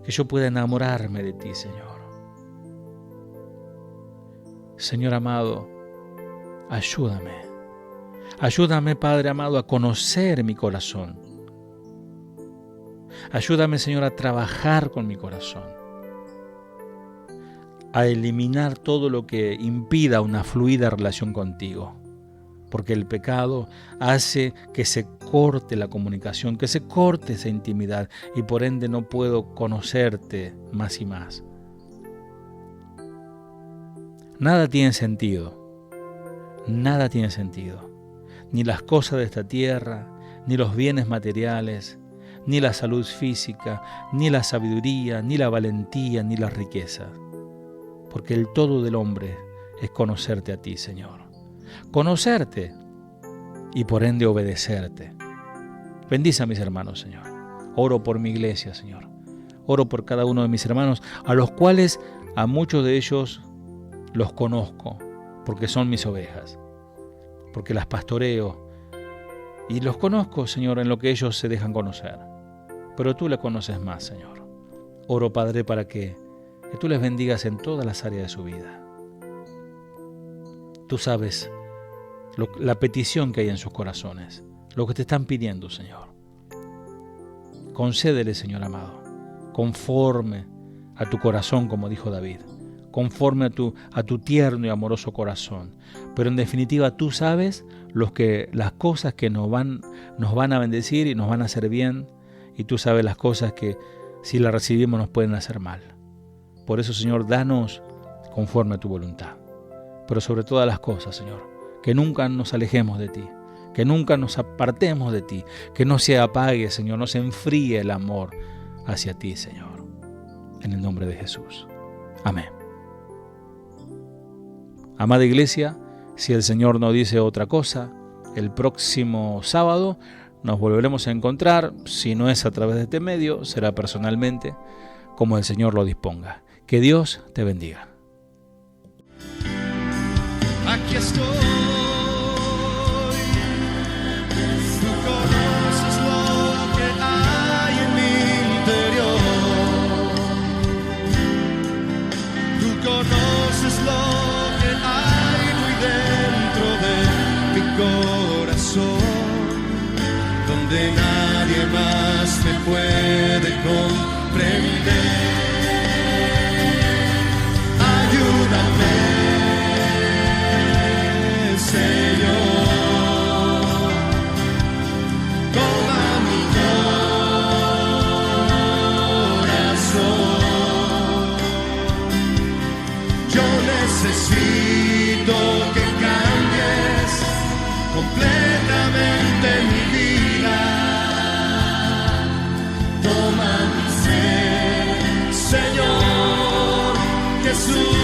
Que yo pueda enamorarme de ti, Señor. Señor amado, ayúdame. Ayúdame, Padre amado, a conocer mi corazón. Ayúdame, Señor, a trabajar con mi corazón. A eliminar todo lo que impida una fluida relación contigo. Porque el pecado hace que se corte la comunicación, que se corte esa intimidad y por ende no puedo conocerte más y más. Nada tiene sentido, nada tiene sentido. Ni las cosas de esta tierra, ni los bienes materiales, ni la salud física, ni la sabiduría, ni la valentía, ni las riquezas. Porque el todo del hombre es conocerte a ti, Señor. Conocerte y por ende obedecerte. Bendice a mis hermanos, Señor. Oro por mi iglesia, Señor. Oro por cada uno de mis hermanos, a los cuales, a muchos de ellos, los conozco, porque son mis ovejas, porque las pastoreo y los conozco, Señor, en lo que ellos se dejan conocer. Pero tú le conoces más, Señor. Oro, Padre, para que tú les bendigas en todas las áreas de su vida. Tú sabes la petición que hay en sus corazones, lo que te están pidiendo, Señor. Concédele, Señor amado, conforme a tu corazón, como dijo David, conforme a tu tierno y amoroso corazón. Pero en definitiva, tú sabes las cosas que nos van a bendecir y nos van a hacer bien, y tú sabes las cosas que si las recibimos nos pueden hacer mal. Por eso, Señor, danos conforme a tu voluntad. Pero sobre todas las cosas, Señor, que nunca nos alejemos de ti, que nunca nos apartemos de ti, que no se apague, Señor, no se enfríe el amor hacia ti, Señor. En el nombre de Jesús. Amén. Amada Iglesia, si el Señor no dice otra cosa, el próximo sábado nos volveremos a encontrar. Si no es a través de este medio, será personalmente, como el Señor lo disponga. Que Dios te bendiga. Aquí estoy. Tú conoces lo que hay en mi interior. Tú conoces lo que hay muy dentro de mi corazón, donde nadie más me puede comprender. Ayúdame, Señor, toma mi corazón. Yo necesito que cambies completamente mi vida. Toma mi ser, Señor Jesús.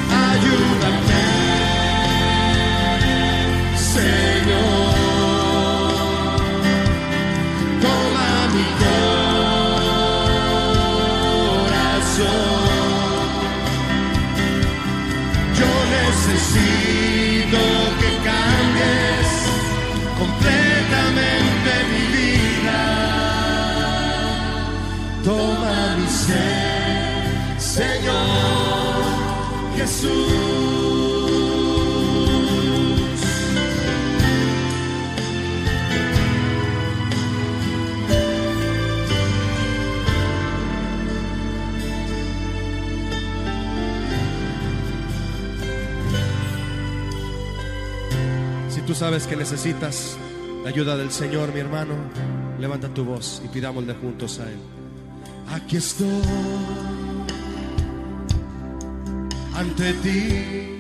Ayúdame, Señor, toma mi corazón. Yo necesito que cambies completamente mi vida. Toma mi ser, Señor Jesús. Si tú sabes que necesitas la ayuda del Señor, mi hermano, levanta tu voz y pidámosle juntos a Él. Aquí estoy ante ti.